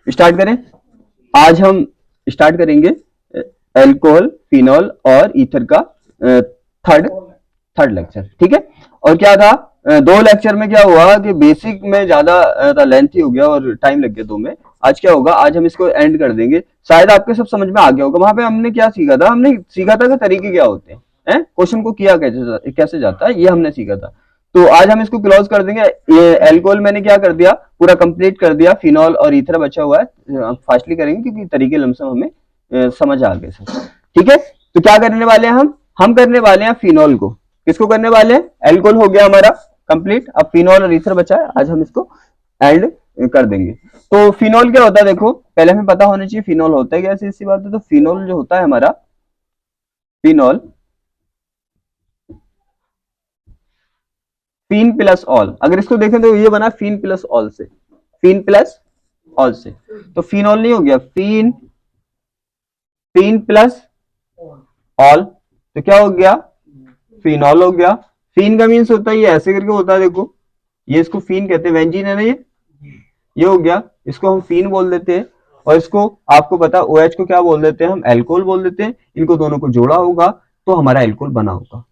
Start करें। आज हम स्टार्ट करेंगे अल्कोहल, फिनॉल और ईथर का थर्ड थर्ड लेक्चर, ठीक है। और क्या था, दो लेक्चर में क्या हुआ कि बेसिक में ज्यादा लेंथी हो गया और टाइम लग गया दो में। आज क्या होगा, आज हम इसको एंड कर देंगे। शायद आपके सब समझ में आ गया होगा। वहां पे हमने क्या सीखा था, हमने सीखा था कि तरीके क्या होते हैं, क्वेश्चन को किया कैसे जाता है, ये हमने सीखा था। तो आज हम इसको क्लोज कर देंगे। ये एल्कोहल मैंने क्या कर दिया, पूरा कंप्लीट कर दिया। फिनॉल और ईथर बचा हुआ है, फास्टली करेंगे क्योंकि तरीके लमसम हमें समझ आ गए सब, ठीक है। तो क्या करने वाले हैं हम करने वाले हैं फिनॉल को। किसको करने वाले हैं, एल्कोहल हो गया हमारा कंप्लीट, अब फिनॉल और ईथर बचा है, आज हम इसको एंड कर देंगे। तो फिनॉल क्या होता है, देखो पहले हमें पता होना चाहिए फिनॉल होता है क्या, ऐसी ऐसी बात है। तो फिनॉल जो होता है हमारा, फिनॉल फीन प्लस ऑल, अगर इसको देखें तो ये बना फीन प्लस ऑल से, फीन प्लस ऑल से। तो फिनॉल नहीं हो गया, फीन फीन प्लस ऑल, तो क्या हो गया, फिनॉल हो गया। फीन का मीन्स होता है ये ऐसे करके होता है, देखो ये इसको फीन कहते हैं, वेंजीन है ना ये हो गया, इसको हम फीन बोल देते हैं। और इसको आपको पता OH को क्या बोल देते हैं, हम एल्कोहल बोल देते हैं। इनको दोनों को जोड़ा होगा तो हमारा एल्कोहल बना होगा।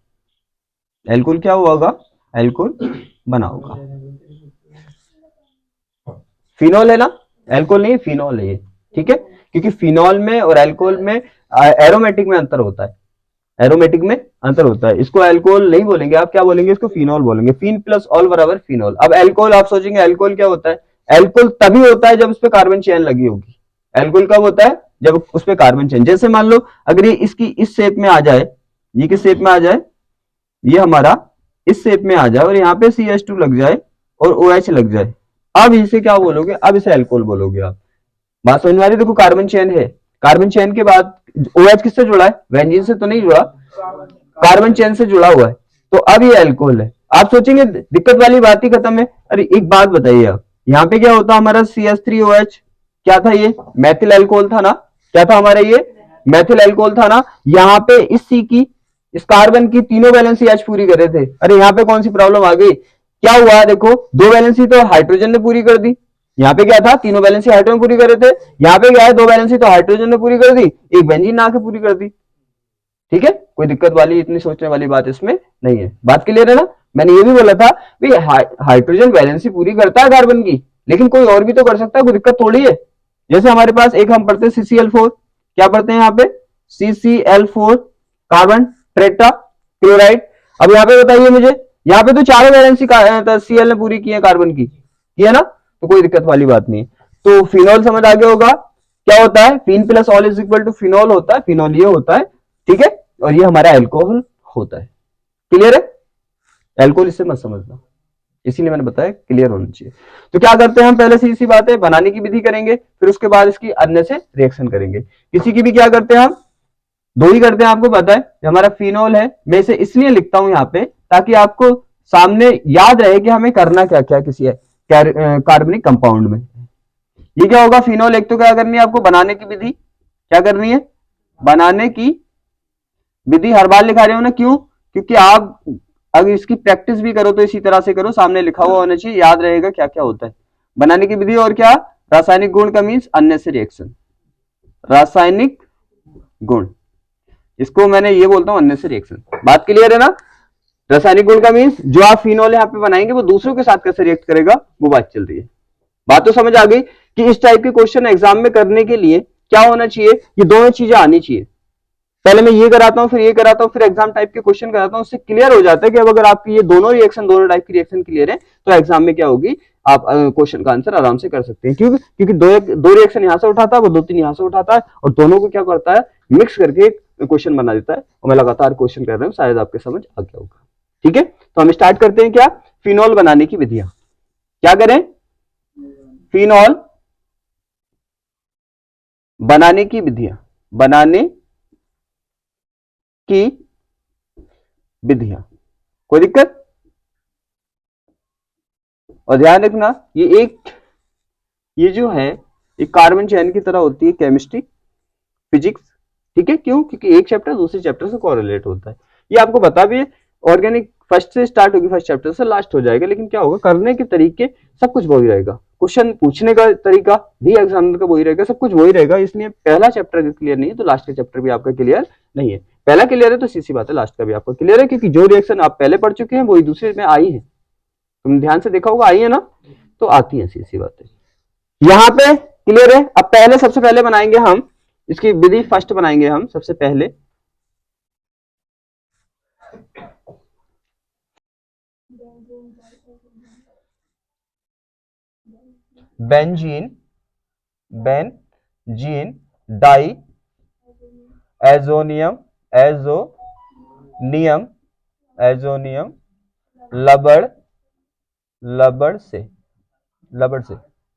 एल्कोहल क्या हुआ होगा, एल्कोहल बना होगा। फिनॉल है ना, एल्कोहल नहीं, फिनॉल है ये, ठीक है। क्योंकि फिनॉल में और एल्कोहल में एरोमेटिक में अंतर होता है, एरोमेटिक में अंतर होता है। इसको एल्कोहल नहीं बोलेंगे आप, क्या बोलेंगे, इसको फिनॉल बोलेंगे। फीन प्लस ऑल बराबर फिनॉल। अब एल्कोहल आप सोचेंगे एल्कोहल क्या होता है, एल्कोहल तभी होता है जब उस पर कार्बन चेन लगी होगी। एल्कोहल कब होता है, जब उस पर कार्बन चेन, जैसे मान लो अगर ये इसकी इस शेप में आ जाए, ये किस शेप में आ जाए, ये हमारा इस शेप में आ जाए और यहाँ पे CH2 लग जाए और OH लग जाए, अब इसे क्या बोलोगे, अब इसे एल्कोहल बोलोगे आप। बात समझ में आ रही है, देखो कार्बन चेन है, कार्बन चेन के बाद OH किससे जुड़ा है, बेंजीन से तो नहीं जुड़ा, कार्बन चेन से जुड़ा हुआ है, तो अब ये एल्कोहल है। आप सोचेंगे दिक्कत वाली बात ही खत्म है। अरे एक बात बताइए आप, यहाँ पे क्या होता हमारा CH3OH, क्या था ये, मैथिल एल्कोहल था ना, क्या था हमारा ये, मैथिल एल्कोहल था ना। यहाँ पे इस सी की, इस कार्बन की तीनों वैलेंसी आज पूरी कर रहे थे। अरे यहाँ पे कौन सी प्रॉब्लम आ गई, क्या हुआ, देखो दो वैलेंसी तो हाइड्रोजन ने पूरी कर दी। यहाँ पे क्या था, तीनों वैलेंसी हाइड्रोजन पूरी कर रहे थे, यहाँ पे क्या है, दो वैलेंसी तो हाइड्रोजन ने पूरी कर दी, एक बेंजीन ने आके पूरी कर दी, ठीक है। कोई दिक्कत वाली, इतनी सोचने वाली बात इसमें नहीं है। बात क्लियर है ना। मैंने ये भी बोला था हाइड्रोजन वैलेंसी पूरी करता है कार्बन की, लेकिन कोई और भी तो कर सकता है, कोई दिक्कत थोड़ी है। जैसे हमारे पास एक हम पढ़ते हैं CCl4, क्या पढ़ते हैं यहाँ पे, CCl4 कार्बन टेट्रा क्लोराइड। अब यहाँ पे बताइए मुझे, यहाँ पे तो चारों वैलेंसी Cl ने पूरी की है कार्बन की है ना, तो कोई दिक्कत वाली बात नहीं है। तो फिनॉल समझ आ गया होगा, क्या होता है, फीन plus all is equal to phenol होता है, फिनॉल ये होता है, ठीक है। और ये हमारा एल्कोहल होता है, क्लियर है। एल्कोहल इससे मत समझना, इसीलिए मैंने बताया क्लियर होना चाहिए। तो क्या करते हैं हम, पहले से इसी बात है, बनाने की विधि करेंगे, फिर उसके बाद इसकी अन्य से रिएक्शन करेंगे। किसी की भी क्या करते हैं हम, दो ही करते हैं, आपको पता है। हमारा फिनॉल है, मैं इसे इसलिए लिखता हूं यहाँ पे ताकि आपको सामने याद रहे कि हमें करना क्या क्या किसी कार्बनिक कंपाउंड में। ये क्या होगा, फिनॉल, एक तो क्या करनी है आपको, बनाने की विधि, क्या करनी है, बनाने की विधि। हर बार लिखा रहे हो ना, क्यों, क्योंकि आप अगर इसकी प्रैक्टिस भी करो तो इसी तरह से करो, सामने लिखा हुआ होना चाहिए, याद रहेगा क्या क्या होता है। बनाने की विधि और क्या, रासायनिक गुण का मीन्स अन्य से रिएक्शन, रासायनिक गुण, इसको मैंने ये बोलता हूं अन्य से रिएक्शन। बात क्लियर है ना। रासायनिक गुण का मीन्स जो आप फिनॉल यहाँ पे बनाएंगे वो दूसरों के साथ कैसे रिएक्ट करेगा, वो बात चल रही है। बात तो समझ आ गई कि इस टाइप के क्वेश्चन एग्जाम में करने के लिए क्या होना चाहिए, ये दोनों चीजें आनी चाहिए। पहले मैं ये कराता हूं, फिर ये कराता हूं, फिर एग्जाम टाइप के क्वेश्चन कराता हूं, उससे क्लियर हो जाता है कि अब अगर आपकी ये दोनों रिएक्शन, दोनों टाइप की रिएक्शन क्लियर है तो एग्जाम में क्या होगी, आप क्वेश्चन का आंसर आराम से कर सकते हैं। क्योंकि दो रिएक्शन यहां से उठाता है, वो दो तीन यहां से उठाता है, और दोनों को क्या करता है, मिक्स करके क्वेश्चन बना देता है। और मैं लगातार क्वेश्चन कर रहा हूं, शायद आपके समझ आ गया होगा, ठीक है। तो हम स्टार्ट करते हैं, क्या, फिनॉल बनाने की विधियां। क्या करें, फिनॉल बनाने की विधियां, बनाने की विधियां, कोई दिक्कत। और ध्यान रखना ये जो है एक कार्बन चेन की तरह होती है, केमिस्ट्री फिजिक्स, ठीक है। क्यों, क्योंकि एक चैप्टर दूसरे चैप्टर से कोरिलेट होता है। ये आपको बता भी है, ऑर्गेनिक फर्स्ट से स्टार्ट होगी, फर्स्ट चैप्टर से लास्ट हो जाएगा, लेकिन क्या होगा, करने के तरीके सब कुछ वही रहेगा, क्वेश्चन पूछने का तरीका भी एग्जामिनर का वही रहेगा, सब कुछ वही रहेगा, इसलिए पहला चैप्टर क्लियर नहीं है तो लास्ट का चैप्टर भी आपका क्लियर नहीं है। पहला क्लियर है तो सीधी बात है लास्ट का भी आपका क्लियर है, क्योंकि जो रिएक्शन आप पहले पढ़ चुके हैं वही दूसरे में आई है, तुम ध्यान से देखा होगा आई है ना, तो आती है, सीधी बात है। यहाँ पे क्लियर है। अब पहले सबसे पहले बनाएंगे हम इसकी विधि, फर्स्ट बनाएंगे हम सबसे पहले बेंजीन डाई एजोनियम लबड़ से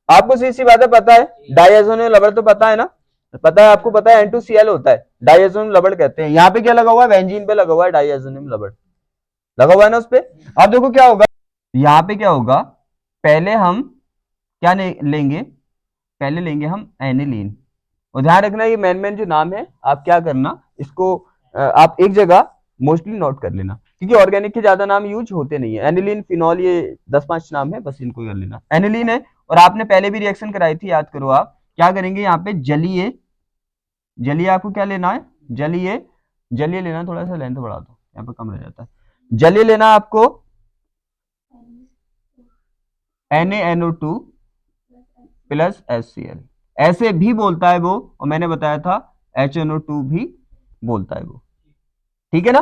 आपको सी बात है, पता है डाइएजोनियम लबड़ तो पता है ना, पता है आपको, पता है N2Cl होता है, डाइएजोनियम लबड़ कहते हैं। यहाँ पे क्या लगा हुआ है, बेंजीन पे लगा हुआ है डाइएजोनियम लबड़ लगा हुआ है ना उस पे। अब देखो क्या होगा, यहाँ पे क्या होगा, पहले हम क्या लेंगे, पहले लेंगे हम एनिलीन, और ध्यान रखना ये मेन जो नाम है आप क्या करना, इसको आप एक जगह मोस्टली नोट कर लेना, क्योंकि ऑर्गेनिक के ज्यादा नाम यूज होते नहीं है, एनिलीन फिनॉल ये 10-5 नाम है, बस इनको कर लेना। एनिलीन है, और आपने पहले भी रिएक्शन कराई थी, याद करो आप क्या करेंगे, यहाँ पे जलीय आपको क्या लेना है, जलीय लेना, थोड़ा सा लेंथ बढ़ा दो, यहाँ पे कम रह जाता है, जलीय लेना आपको NaNO2 प्लस HCl, ऐसे भी बोलता है वो, और मैंने बताया था HNO2 भी बोलता है वो, ठीक है ना।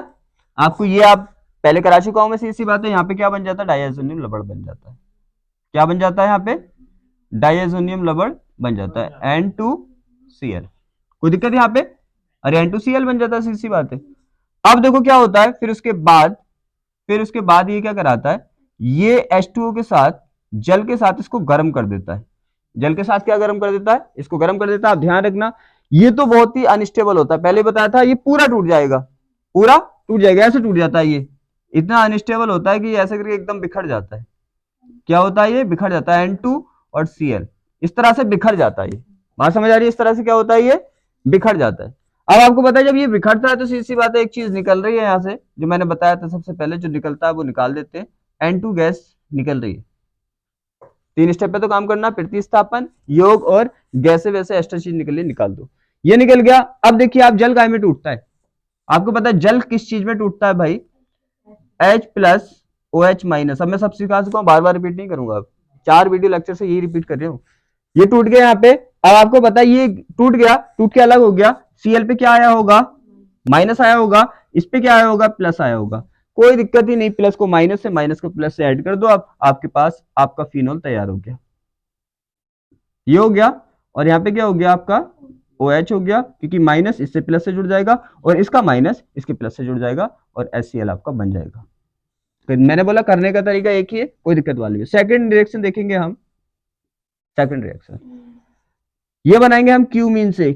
आपको ये आप पहले करा चुका हूं मैं, सीधी बात है। यहाँ पे क्या बन जाता है, डाइएजोनियम लबड़ बन जाता है, क्या बन जाता है यहाँ पे, डाइएजोनियम लबड़ बन जाता है N2Cl, कोई दिक्कत यहाँ पे, अरे N2Cl बन जाता है, सीधी बात है। अब देखो क्या होता है, फिर उसके बाद ये क्या कराता है, ये H2O के साथ, जल के साथ इसको गर्म कर देता है, जल के साथ क्या गर्म कर देता है, इसको गर्म कर देता है। आप ध्यान रखना ये तो बहुत ही अनस्टेबल होता है, पहले बताया था, ये पूरा टूट जाएगा, ऐसे टूट जाता है, ये इतना अनस्टेबल होता है कि ऐसे करके एकदम बिखर जाता है, क्या होता है, ये बिखर जाता है, N2 और Cl इस तरह से बिखर जाता है, ये बात समझ आ रही है, इस तरह से क्या होता है, ये बिखर जाता है। अब आपको पता है जब ये बिखरता है तो सीधी बात है, एक चीज निकल रही है यहाँ से, जो मैंने बताया था सबसे पहले, जो निकलता है वो निकाल देते हैं, N2 गैस निकल रही है। 3 स्टेप पे तो काम करना, प्रतिस्थापन, योग और गैसे वैसे एक्स्ट्रा चीज निकल निकाल दो, ये निकल गया। अब देखिए आप जल काय में टूटता है, आपको पता है जल किस चीज में टूटता है भाई, H प्लस OH माइनस। अब मैं सब सिखा चुका हूं, बार बार रिपीट नहीं करूंगा, अब 4 वीडियो लेक्चर से यही रिपीट कर रहा हूं। ये टूट गया यहाँ पे, अब आपको पता है ये टूट के अलग हो गया, Cl पे क्या आया होगा, माइनस आया होगा, इस पे क्या आया होगा, प्लस आया होगा, कोई दिक्कत ही नहीं, प्लस को माइनस से, माइनस को प्लस से ऐड कर दो, आपके पास आपका फिनोल तैयार हो गया, ये हो गया। और यहाँ पे क्या हो गया, आपका OH हो गया, क्योंकि माइनस इससे प्लस से जुड़ जाएगा, और इसका माइनस इसके प्लस से जुड़ जाएगा, और HCl आपका बन जाएगा। तो मैंने बोला करने का तरीका एक ही है, कोई दिक्कत वाली है। सेकंड रिएक्शन देखेंगे हम, सेकंड रिएक्शन ये बनाएंगे हम क्यूमीन से,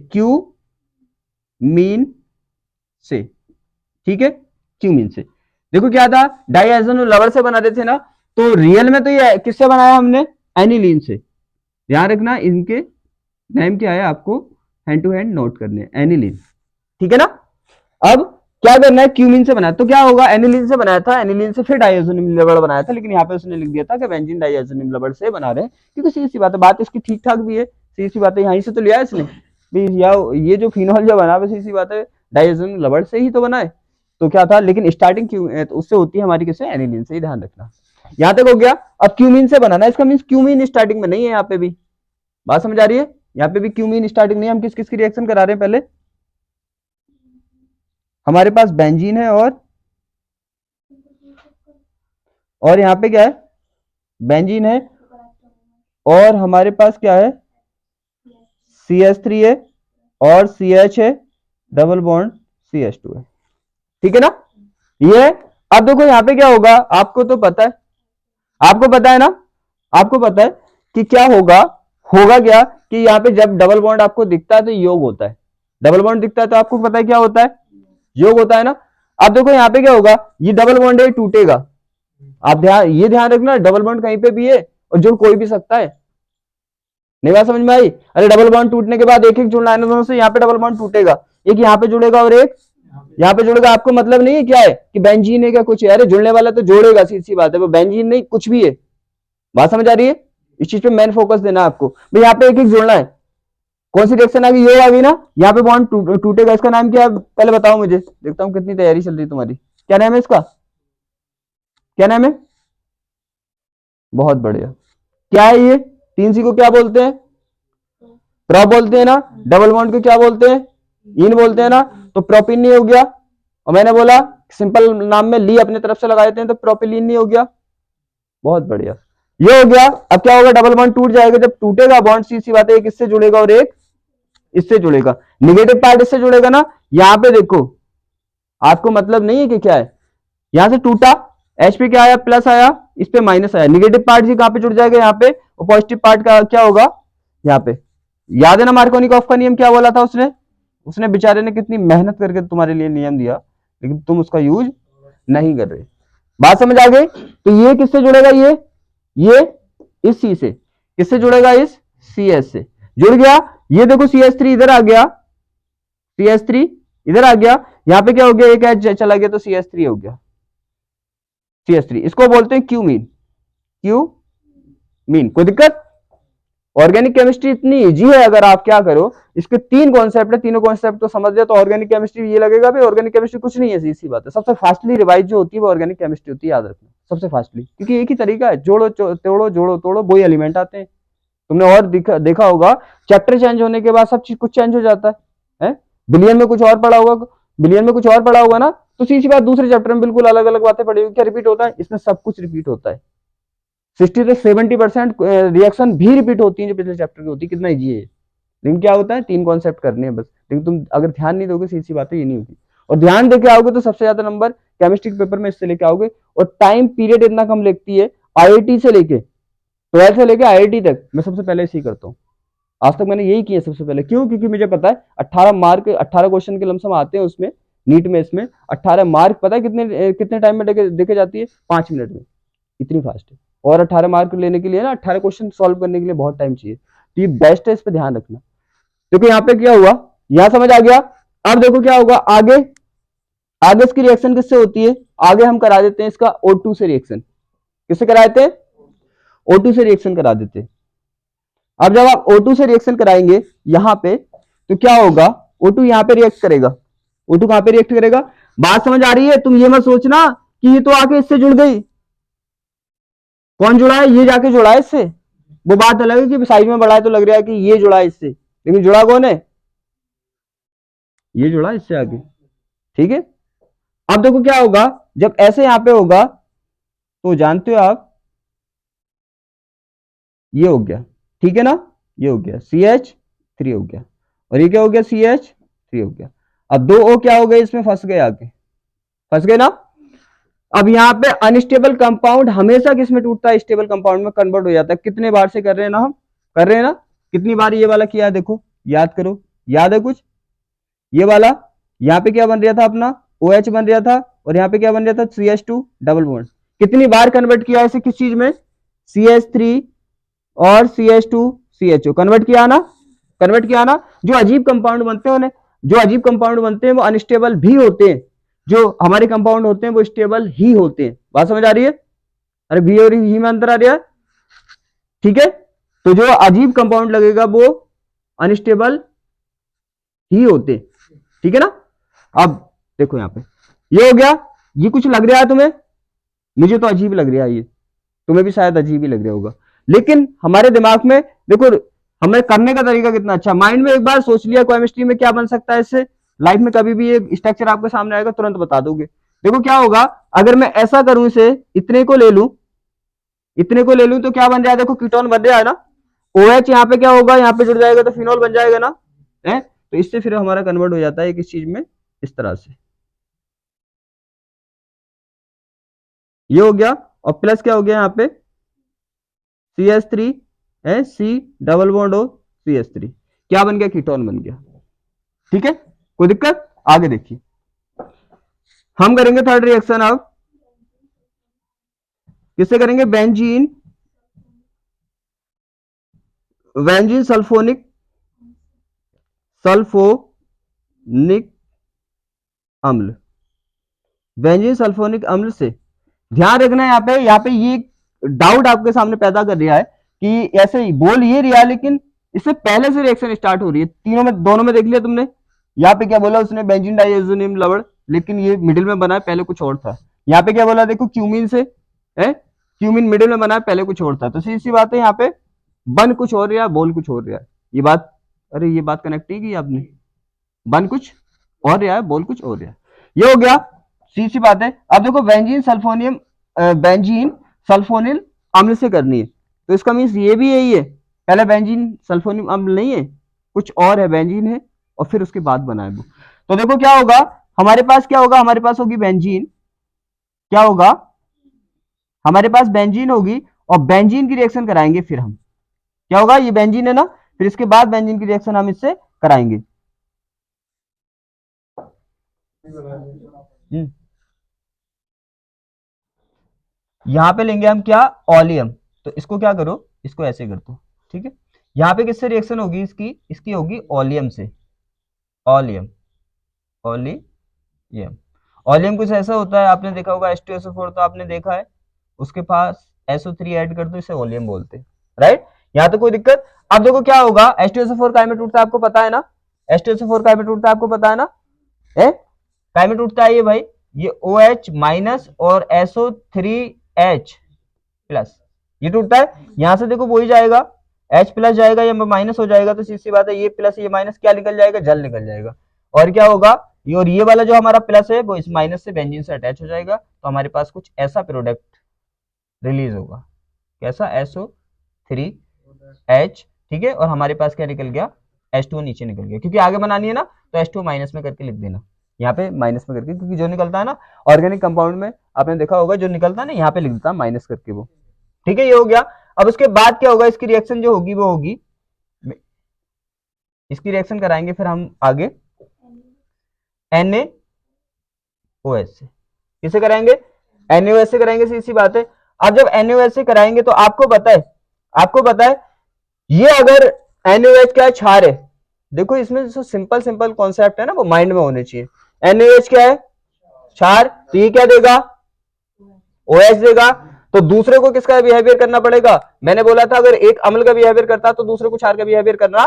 ठीक है, क्यूमीन से। देखो क्या था, डाइएजोनियम लबड़ से बना रहे थे ना, तो रियल में तो ये किससे बनाया हमने, एनिलीन से। ध्यान रखना इनके नेम क्या है, आपको हैंड टू हैंड नोट करने, एनिलीन, ठीक है ना। अब क्या करना है, क्यूमीन से बनाया, तो क्या होगा, एनिलीन से बनाया था, एनिलीन से फिर डाइएजोनियम लबड़ बनाया था, लेकिन यहाँ पे उसने लिख दिया था कि बेंजीन डाइएजोनियम लबड़ से बना रहे हैं, क्योंकि सीधी सी बात है, बात इसकी ठीक ठाक भी है, सीधी सी बात है, यहीं से तो लिया है इसने भी, या ये जो फिनॉल जो बना, सीधी सी बात है डाइएजोनियम लबड़ से ही तो बना है, तो क्या था, लेकिन स्टार्टिंग तो उससे होती है हमारी, किससे, एनिलीन से ही, ध्यान रखना। यहां तक हो गया। अब क्यूमीन से बनाना, इसका मींस क्यूमीन स्टार्टिंग में नहीं है, यहाँ पे भी बात समझ आ रही है, यहाँ पे भी क्यूमीन स्टार्टिंग नहीं है। हम किस किस की रिएक्शन करा रहे हैं, पहले हमारे पास बेंजीन है, और यहाँ पे क्या है, बेंजीन है, और हमारे पास क्या है, CH3 है, और CH है, डबल बॉन्ड CH2 है, ठीक है ना, ये। अब देखो यहाँ पे क्या होगा, आपको तो पता है, आपको पता है ना, आपको पता है कि क्या होगा क्या कि यहाँ पे जब डबल बॉन्ड आपको दिखता है तो योग होता है, डबल बॉन्ड दिखता है तो आपको पता है क्या होता है, योग होता है ना। अब देखो यहाँ पे क्या होगा, ये डबल बॉन्ड है, टूटेगा, आप ध्यान रखना, डबल बॉन्ड कहीं पे भी है और जुड़ कोई भी सकता है, नहीं बात समझ में आई, अरे डबल बॉन्ड टूटने के बाद एक एक जुड़ना है दोनों से, यहाँ पे डबल बॉन्ड टूटेगा, एक यहाँ पे जुड़ेगा और एक यहाँ पे जुड़ेगा, आपको मतलब नहीं है क्या है कि बेंजीन है क्या कुछ है, अरे जुड़ने वाला तो जोड़ेगा, सीधी सी बात है, वो बेंजीन नहीं कुछ भी है, बात समझ आ रही है, इस चीज पे मेन फोकस देना है आपको। भाई यहाँ पे एक एक जोड़ना है। कौन सी रिएक्शन आ गई, ये आ गई ना, यहाँ पे बॉन्ड टूटेगा। इसका नाम क्या है पहले बताओ मुझे, देखता हूँ कितनी तैयारी चल रही है तुम्हारी। क्या नाम है इसका, क्या नाम है? बहुत बढ़िया। क्या है ये? 3C को क्या बोलते हैं? प्रोप बोलते हैं ना। डबल बॉन्ड को क्या बोलते हैं? इन बोलते हैं ना। तो प्रोपिन नहीं हो गया, और मैंने बोला सिंपल नाम में ली अपने तरफ से लगा देते हैं तो प्रोपिलीन नहीं हो गया। बहुत बढ़िया, ये हो गया। अब क्या होगा, डबल बॉन्ड टूट जाएगा। जब टूटेगा बॉन्ड, सी बात है, एक इससे जुड़ेगा और एक इससे जुड़ेगा। निगेटिव पार्ट इससे जुड़ेगा ना। यहां पे देखो, आपको मतलब नहीं है कि क्या है, यहां से टूटा, एच पे क्या आया, प्लस आया, इस पे माइनस आया। निगेटिव पार्ट जी कहां पे जुड़ जाएगा, यहाँ पे। और पॉजिटिव पार्ट का क्या होगा, यहाँ पे। याद है ना मार्कोनिकॉफ का नियम क्या बोला था उसने? उसने बेचारे ने कितनी मेहनत करके तुम्हारे लिए नियम दिया, लेकिन तुम उसका यूज नहीं कर रहे। बात समझ आ गई? तो ये किससे जुड़ेगा, ये इस सी से। किससे जुड़ेगा, इस सी एस से जुड़ गया। ये देखो CH3 इधर आ गया, CH3 इधर आ गया। यहां पे क्या हो गया, एक एच चला गया तो CH3 हो गया, CH3। इसको बोलते हैं क्यूमीन। क्यूमीन, कोई दिक्कत? ऑर्गेनिक केमिस्ट्री इतनी इजी है, अगर आप क्या करो, इसके 3 कॉन्सेप्ट है, तीनों कॉन्सेप्ट तो समझ जाए तो ऑर्गेनिक केमिस्ट्री ये लगेगा भाई ऑर्गेनिक केमिस्ट्री कुछ नहीं है। इसी बात है, सबसे फास्टली रिवाइज जो होती है वो ऑर्गेनिक केमिस्ट्री होती है, याद रखना, सबसे फास्टली। क्योंकि एक ही तरीका है, जोड़ो तोड़ो, जोड़ो तोड़ो, वही एलिमेंट आते हैं। तुमने और देखा होगा, चैप्टर चेंज होने के बाद सब चीज कुछ चेंज हो जाता है? बिलियन में कुछ और पढ़ा होगा, बिलियन में कुछ और पढ़ा होगा ना, तो सीधी बात दूसरे चैप्टर में बिल्कुल अलग अलग बातें पढ़ी होगी। क्या रिपीट होता है? इसमें सब कुछ रिपीट होता है। 60 से 70% रिएक्शन भी रिपीट होती है जो पिछले चैप्टर की होती है। कितना ईजी है। लेकिन क्या होता है, 3 कॉन्सेप्ट करने हैं बस। लेकिन तुम अगर ध्यान नहीं दोगे, सीधी बात है, ये नहीं होगी। और ध्यान देके आओगे तो सबसे ज्यादा नंबर केमिस्ट्री के पेपर में इससे लेके आओगे। और टाइम पीरियड इतना कम लगती है, IIT से लेके 12 से लेके IIT तक मैं सबसे पहले इसी करता हूँ। आज तक मैंने यही किया सबसे पहले। क्यों? क्योंकि मुझे पता है 18 मार्क, 18 क्वेश्चन के लमसम आते हैं उसमें, नीट में। इसमें 18 मार्क पता है कितने टाइम में देखे जाती है? 5 मिनट में। इतनी फास्ट है। और 18 मार्क लेने के लिए ना, 18 क्वेश्चन सॉल्व करने के लिए बहुत टाइम चाहिए। तो ये बेस्ट है, इस पर ध्यान रखना। देखो यहाँ पे क्या हुआ, यहां समझ आ गया। अब देखो क्या होगा आगे। आगे इसकी रिएक्शन किससे होती है? आगे हम करा देते हैं इसका O2 से रिएक्शन। किससे करा देते हैं? O2 से रिएक्शन करा देते हैं। अब जब आप O2 से रिएक्शन कराएंगे यहां पे, तो क्या होगा, O2 यहां पे रिएक्ट करेगा। O2 कहां पे रिएक्ट करेगा? बात समझ आ रही है? तुम ये मत सोचना कि ये तो आके इससे जुड़ गई। कौन जुड़ा है? ये जाके जुड़ा है इससे। वो बात अलग है कि साइड में बढ़ा है तो लग रहा है कि ये जुड़ा है इससे, लेकिन जुड़ा कौन है? ये जुड़ा है इससे आगे। ठीक है। अब देखो क्या होगा, जब ऐसे यहां पे होगा तो जानते हो आप, ये हो गया, ठीक है ना, ये हो गया CH3 हो गया, और ये क्या हो गया, CH3 हो गया। अब 2 O क्या हो गए, इसमें फंस गए, आगे फंस गए ना। अब यहाँ पे अनस्टेबल कंपाउंड हमेशा किसमें टूटता है? स्टेबल कंपाउंड में कन्वर्ट हो जाता है। कितने बार से कर रहे हैं ना हम, कर रहे हैं ना, कितनी बार ये वाला किया है, देखो याद करो, याद है कुछ? ये वाला यहाँ पे क्या बन रहा था अपना, OH बन रहा था, और यहाँ पे क्या बन रहा था, CH2 डबल बॉन्ड। कितनी बार कन्वर्ट किया इसे किस चीज में? CH3 और CH2 CHO कन्वर्ट किया ना, कन्वर्ट किया ना। जो अजीब कंपाउंड बनते हैं उन्हें, जो अजीब कंपाउंड बनते हैं वो अनस्टेबल भी होते हैं, जो हमारे कंपाउंड होते हैं वो स्टेबल ही होते हैं। बात समझ आ रही है? अरे भी और ही में अंतर आ रहा है, ठीक है। तो जो अजीब कंपाउंड लगेगा वो अनस्टेबल ही होते, ठीक है ना। अब देखो यहाँ पे ये हो गया। ये कुछ लग रहा है तुम्हें? मुझे तो अजीब लग रहा है, ये तुम्हें भी शायद अजीब ही लग रहा होगा, लेकिन हमारे दिमाग में देखो, हमें करने का तरीका कितना अच्छा। माइंड में एक बार सोच लिया केमिस्ट्री में क्या बन सकता है इससे, लाइफ में कभी भी एक स्ट्रक्चर आपके सामने आएगा तुरंत बता दोगे। देखो क्या होगा, अगर मैं ऐसा करूं, इसे इतने को ले लूं, इतने को ले लूं तो क्या बन रहा है, देखो कीटोन बन रहा है ना। OH यहाँ पे क्या होगा, यहाँ पे जुड़ जाएगा तो फिनॉल बन जाएगा ना, है। तो इससे फिर हमारा कन्वर्ट हो जाता है किस चीज में, इस तरह से। ये हो गया, और प्लस क्या हो गया यहाँ पे, CH3 है, C double bond O CH3, क्या बन गया, कीटोन बन गया। ठीक है, कोई दिक्कत? आगे देखिए, हम करेंगे थर्ड रिएक्शन। अब किससे करेंगे, बेंजीन, बेंजीन सल्फोनिक, सल्फोनिक अम्ल, बेंजीन सल्फोनिक अम्ल से। ध्यान रखना है यहाँ पे ये डाउट आपके सामने पैदा कर रहा है कि ऐसे ही बोल ये रहा है लेकिन इससे पहले से रिएक्शन स्टार्ट हो रही है। तीनों में, दोनों में देख लिया तुमने। यहाँ पे क्या बोला उसने, बेंजीन डाइएज़ोनियम लवण, लेकिन ये मिडिल में बना है, पहले कुछ और था। यहाँ पे क्या बोला देखो, क्यूमीन से है, क्यूमीन मिडिल में बना है, पहले कुछ और था। तो सीधी सी बात है, यहाँ पे बन कुछ और रहा है, बोल कुछ और रहा है। ये बात, अरे ये बात कनेक्ट ही की आपने, बन कुछ और रहा है, बोल कुछ और रहा है। ये हो गया, सीधी सी बात है। अब देखो बेंजीन सल्फोनियम, बेंजीन सल्फोनिल अम्ल से करनी है, तो इसका मीन्स ये भी यही है, पहले बेंजीन सल्फोनियम अम्ल नहीं है, कुछ और है, बेंजीन है, और फिर उसके बाद बना है वो। तो देखो क्या होगा हमारे पास, क्या होगा हमारे पास, होगी बेंजीन, क्या होगा हमारे पास, बेंजीन होगी, और बेंजीन की रिएक्शन कराएंगे फिर हम। क्या होगा, ये बेंजीन है ना, फिर इसके बाद बेंजीन की रिएक्शन हम इससे कराएंगे। यहां पे लेंगे हम क्या, ओलियम। तो इसको क्या करो, इसको ऐसे कर दो, ठीक है। यहां पे किससे रिएक्शन होगी इसकी, इसकी होगी ओलियम से, ओलियम, ओलियम। ओलियम कुछ ऐसा होता है, आपने देखा होगा H2SO4, तो आपने देखा है, उसके पास SO3 ऐड कर दो, इसे ओलियम बोलते हैं, राइट। यहां तो कोई दिक्कत। अब देखो क्या होगा, H2SO4 काय में टूटता है आपको पता है ना, H2SO4 काय में टूटता है आपको पता है ना, काय में टूटता है ये भाई, ये OH माइनस और SO3H प्लस, ये टूटता है। यहां से देखो वो ही जाएगा, H प्लस जाएगा या माइनस हो जाएगा, तो सीधी बात है, ये प्लस ये माइनस क्या निकल जाएगा, जल निकल जाएगा। और क्या होगा, ये और ये वाला जो हमारा प्लस है वो इस माइनस से बेंजीन से अटैच हो जाएगा, तो हमारे पास कुछ ऐसा प्रोडक्ट रिलीज होगा, कैसा, SO3H, ठीक है। और हमारे पास क्या निकल गया, H2O नीचे निकल गया, क्योंकि आगे बनानी है ना, तो H2O माइनस में करके लिख देना, यहाँ पे माइनस में करके, क्योंकि जो निकलता है ना ऑर्गेनिक कंपाउंड में, आपने देखा होगा जो निकलता है ना, यहाँ पे लिख देता माइनस करके वो, ठीक है। ये हो गया। अब उसके बाद क्या होगा, इसकी रिएक्शन जो होगी वो होगी, इसकी रिएक्शन कराएंगे फिर हम आगे NaOH से। किसे कराएंगे, NaOH से कराएंगे, सीधी सी बात है। अब जब NaOH से कराएंगे तो आपको पता है ये अगर NaOH क्या है, क्षार है, देखो इसमें जो सिंपल सिंपल कॉन्सेप्ट है ना वो माइंड में होने चाहिए। NaOH क्या है, क्षार, तो ये क्या देगा, OH देगा। तो दूसरे को किसका बिहेवियर करना पड़ेगा, मैंने बोला था अगर एक अम्ल का बिहेवियर करता तो दूसरे को क्षार का बिहेवियर करना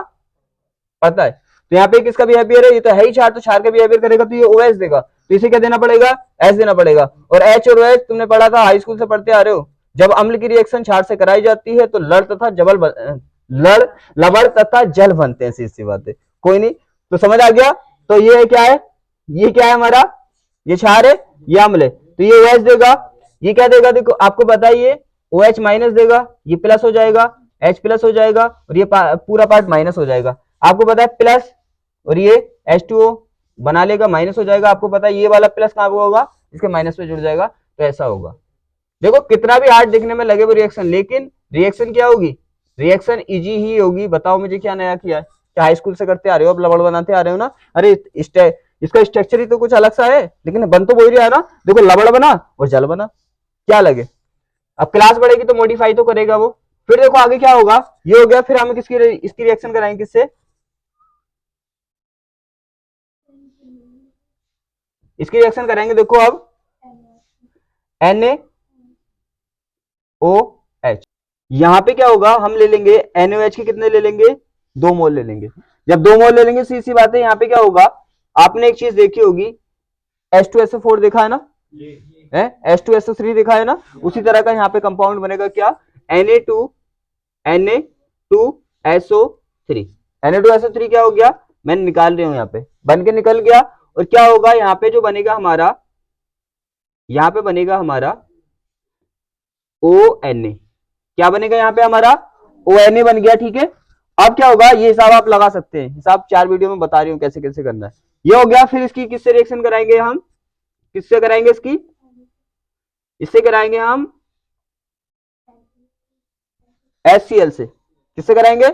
पड़ता है। तो यहाँ पे किसका बिहेवियर है, ये तो है ही क्षार, तो क्षार का बिहेवियर करेगा तो ये OH देगा, तो इसे क्या देना पड़ेगा, H देना पड़ेगा। और H और OH तुमने पढ़ा था, हाई स्कूल से पढ़ते आ रहे हो, जब अम्ल की रिएक्शन क्षार से कराई जाती है तो लवण तथा जल बनते हैं, सीधी सी बात है। कोई नहीं, तो समझ आ गया। तो ये क्या है, ये क्या है हमारा, ये क्षार है, ये अम्ल है, तो ये OH देगा, ये क्या देगा, देखो आपको पता है ये OH माइनस देगा, ये प्लस हो जाएगा, H प्लस हो जाएगा, और ये पूरा पार्ट माइनस हो जाएगा। आपको पता है प्लस, और ये H2O बना लेगा, माइनस हो जाएगा। आपको पता है ये वाला प्लस कहां पे होगा, इसके माइनस में जुड़ जाएगा, तो ऐसा होगा। देखो कितना भी हार्ड दिखने में लगे वो रिएक्शन, लेकिन रिएक्शन क्या होगी, रिएक्शन इजी ही होगी। बताओ मुझे क्या नया किया है, क्या हाई स्कूल से करते आ रहे हो, अब लवण बनाते आ रहे हो ना। अरे इसका स्ट्रक्चर ही तो कुछ अलग सा है, लेकिन बन तो वही रहा है ना। देखो लवण बना और जल बना, क्या लगे। अब क्लास बढ़ेगी तो मॉडिफाई तो करेगा वो। फिर देखो आगे क्या होगा, ये हो गया, फिर हम इसकी रिएक्शन कराएंगे किससे, इसकी रिएक्शन करेंगे, देखो अब NaOH। यहां पे क्या होगा, हम ले लेंगे NaOH के कितने ले लेंगे, 2 मोल ले लेंगे। जब 2 मोल ले लेंगे, सीधी सी बात है, यहाँ पे क्या होगा, आपने एक चीज देखी होगी, H2SO4 देखा है ना, H2SO3 देखा है ना, उसी तरह का यहाँ पे कंपाउंड बनेगा, क्या, Na2SO3। Na2SO3 क्या हो गया, मैंने निकाल रही हूं, यहाँ पे बन के निकल गया। और क्या होगा, यहाँ पे जो बनेगा हमारा, यहाँ पे बनेगा हमारा ONA। क्या बनेगा यहाँ पे हमारा, ONA बन गया, ठीक है। अब क्या होगा, ये हिसाब आप लगा सकते हैं, हिसाब 4 वीडियो में बता रही हूँ कैसे कैसे करना है। ये हो गया। फिर इसकी किससे रिएक्शन कराएंगे हम, किससे कराएंगे इसकी, इससे कराएंगे हम HCl से। किससे कराएंगे,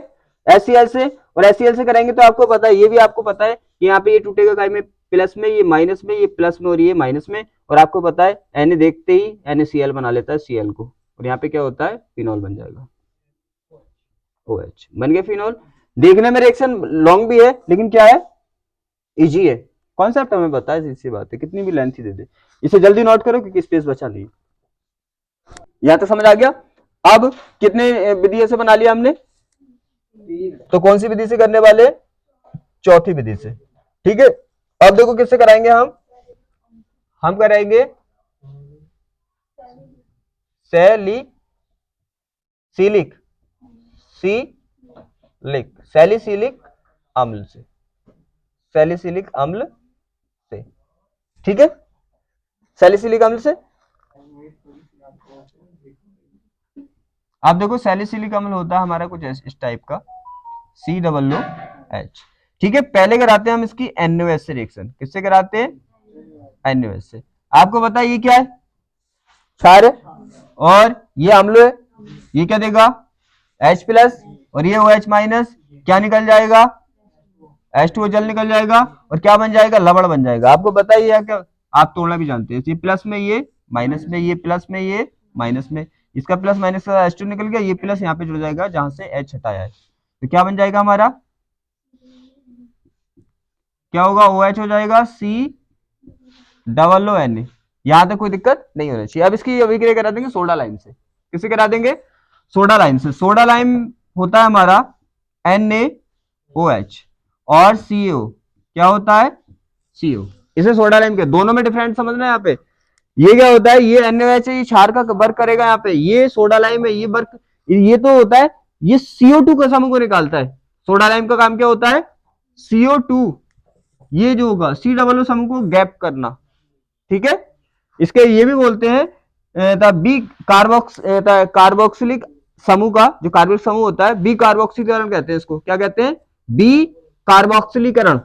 HCl से। और HCl से करेंगे तो आपको पता है, ये भी आपको पता है कि यहाँ पे ये टूटेगा काय में, प्लस में, ये माइनस में, ये प्लस में और ये माइनस में। और आपको पता है Na देखते ही NaCl बना लेता है Cl को, और यहाँ पे क्या होता है, फिनॉल बन जाएगा, OH बन गया फिनॉल। देखने में रिएक्शन लॉन्ग भी है, लेकिन क्या है, इजी है। कॉन्सेप्ट हमें पता है, इसी बात है, कितनी भी लेंथ ही दे दे। इसे जल्दी नोट करो क्योंकि स्पेस बचा नहीं। यहां तक समझ आ गया। अब कितने विधि से बना लिया हमने? तो कौन सी विधि से करने वाले? चौथी विधि से। ठीक है, अब देखो किससे कराएंगे हम कराएंगे सैलिसिलिक सैलिसिलिक अम्ल से, सैलिसिलिक अम्ल से। ठीक है, सैलिसिलिक अम्ल से। आप देखो सैलिसिलिक अम्ल होता है हमारा कुछ इस टाइप का, COOH। ठीक है, पहले कराते हैं हम इसकी NaOH से रिएक्शन। किससे कराते हैं? NaOH से। आपको पता है ये क्या है? क्षार है, और ये अम्ल है। ये क्या देगा? H प्लस, और ये OH माइनस, क्या निकल जाएगा? H2O जल निकल जाएगा, और क्या बन जाएगा? लवण बन जाएगा। आपको पता ही है क्या? आप तोड़ना भी जानते हैं। ये प्लस में, ये माइनस में, ये प्लस में, ये माइनस में, इसका प्लस माइनस का H2 निकल गया, ये प्लस यहाँ पे जुड़ जाएगा जहां से H हटाया है। तो क्या बन जाएगा हमारा? क्या होगा? OH हो जाएगा COONA। यहां तक कोई दिक्कत नहीं होनी चाहिए। अब इसकी अभिक्रिया करा देंगे सोडा लाइम से। किससे करा देंगे? सोडा लाइम से। सोडा लाइम होता है हमारा NaOH, और CO क्या होता है? CO। इसे सोडा लाइम के, दोनों में डिफरेंट समझना है यहाँ पे। ये क्या होता है? ये NaOH है, ये क्षार का वर्क करेगा यहाँ पे। ये सोडा लाइम है, ये वर्क, ये तो होता है, ये CO2 का समूह को निकालता है। सोडा लाइम का काम क्या होता है? CO2, ये जो होगा COO समूह को गैप करना। ठीक है, इसके ये भी बोलते हैं बी कार्बोक्सिलिक समूह का, जो कार्बोक्सिलिक समूह होता है, बी कार्बोक्सीकरण कहते हैं इसको। क्या कहते हैं? बी कार्बोक्सिलीकरण।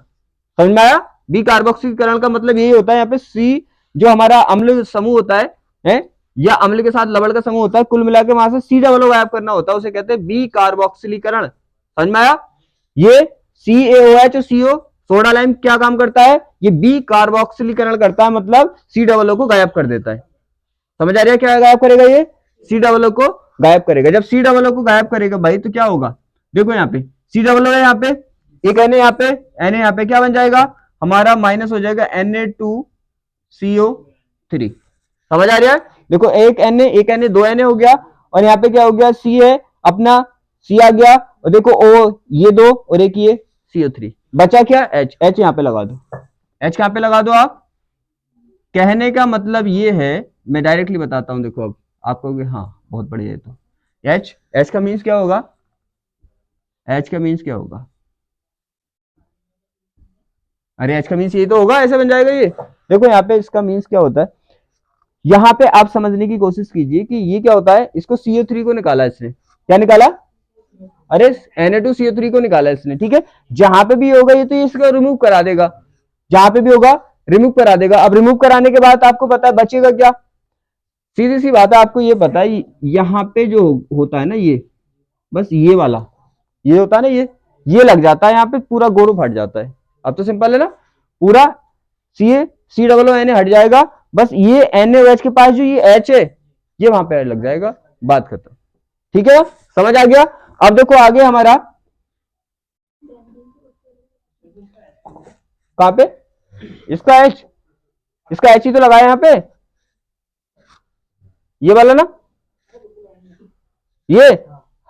समझ में आया? बी कार्बोक्सीकरण का मतलब यही होता है, यहाँ पे सी जो हमारा अम्ल समूह होता है या अम्ल के साथ लवण का समूह होता है, कुल मिलाकर वहां से COO गायब करना होता है, उसे कहते हैं बी कार्बोक्सिलीकरण। समझ में आया? ये CaOH और CO, सोडा लाइम क्या काम करता है? ये बी कार्बोक्सिलीकरण करता है, मतलब COO को गायब कर देता है। समझ आ रहा है? क्या गायब करेगा? ये COO को गायब करेगा। जब COO को गायब करेगा भाई, तो क्या होगा? देखो यहाँ पे COO है, यहाँ पे एक Na, यहाँ पे Na, यहाँ पे क्या बन जाएगा हमारा? माइनस हो जाएगा Na2CO3। समझ आ रहा है? देखो एक Na, दो Na हो गया, और यहाँ पे क्या हो गया? C है अपना, C आ गया, और देखो O, ये दो, और एक ये CO3, बचा क्या? H यहाँ पे लगा दो। H यहाँ पे लगा दो आप। कहने का मतलब ये है, मैं डायरेक्टली बताता हूं। देखो अब आपको, हाँ बहुत बढ़िया है। तो H का मीन्स क्या होगा? H का मीन्स क्या होगा? अरे H का मीन्स ये तो होगा, ऐसे बन जाएगा ये। देखो यहाँ पे इसका मीन्स क्या होता है, यहाँ पे आप समझने की कोशिश कीजिए कि ये क्या होता है। इसको CO3 को निकाला इसने। क्या निकाला? अरे Na2CO3 को निकाला इसने। ठीक है, जहां पे भी होगा ये तो इसको रिमूव करा देगा, जहां पे भी होगा रिमूव करा देगा। अब रिमूव कराने के बाद आपको पता है बचेगा क्या? सीधी सी बात है, आपको ये पता है, यहाँ पे जो होता है ना, ये बस ये वाला, ये होता है ना, ये लग जाता है यहाँ पे, पूरा गोरू फट जाता है। अब तो सिंपल है ना, पूरा COO हट जाएगा, बस ये NaOH के पास जो ये H है, ये वहां पे लग जाएगा, बात खत्म। ठीक है, समझ आ गया? अब देखो आगे हमारा कहां पे? इसका H ही तो लगाया यहाँ पे, ये वाला ना, ये,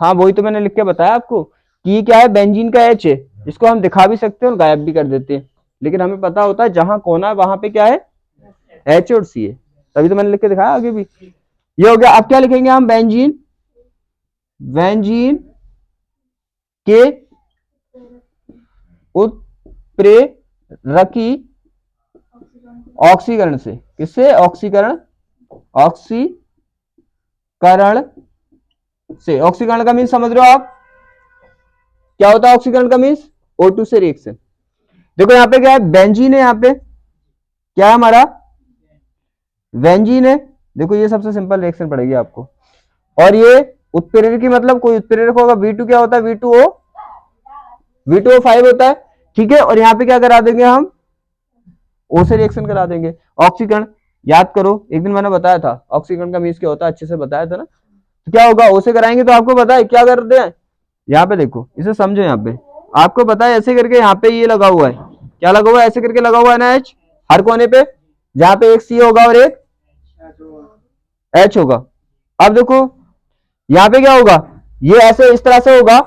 हाँ वही तो मैंने लिख के बताया आपको कि ये क्या है? बेंजीन का H है। इसको हम दिखा भी सकते हैं और गायब भी कर देते हैं, लेकिन हमें पता होता है जहां कोना है वहां पे क्या है? H और C है। तभी तो मैंने लिख के दिखाया आगे भी। ये हो गया। अब क्या लिखेंगे हम? बेंजीन के उत्प्रेरकी ऑक्सीकरण से। किससे? ऑक्सीकरण से। ऑक्सीकरण का मीन्स समझ रहे हो आप? क्या होता है ऑक्सीकरण का मीन्स? O2 से रिएक्शन। देखो यहाँ पे क्या है? बेंजीन है, यहाँ पे क्या है हमारा? बेंजीन है। देखो ये सबसे सिंपल रिएक्शन पड़ेगी आपको। और ये उत्प्रेरकी मतलब कोई उत्प्रेरक होगा। V2 क्या होता है? V2O5 होता है। ठीक है, और यहाँ पे क्या करा देंगे हम? O से रिएक्शन करा देंगे। ऑक्सीकरण याद करो, एक दिन मैंने बताया था ऑक्सीकरण का मीन्स क्या होता है, अच्छे से बताया था ना। तो क्या होगा? O से कराएंगे तो आपको पता है क्या करते हैं? यहाँ पे देखो, इसे समझो। यहाँ पे आपको पता है ऐसे करके यहाँ पे ये लगा हुआ है। क्या लगा हुआ है? ऐसे करके लगा हुआ है ना H, हर कोने पे, जहां पे एक C होगा और एक H होगा। अब देखो यहाँ पे क्या होगा, ये ऐसे इस तरह से होगा।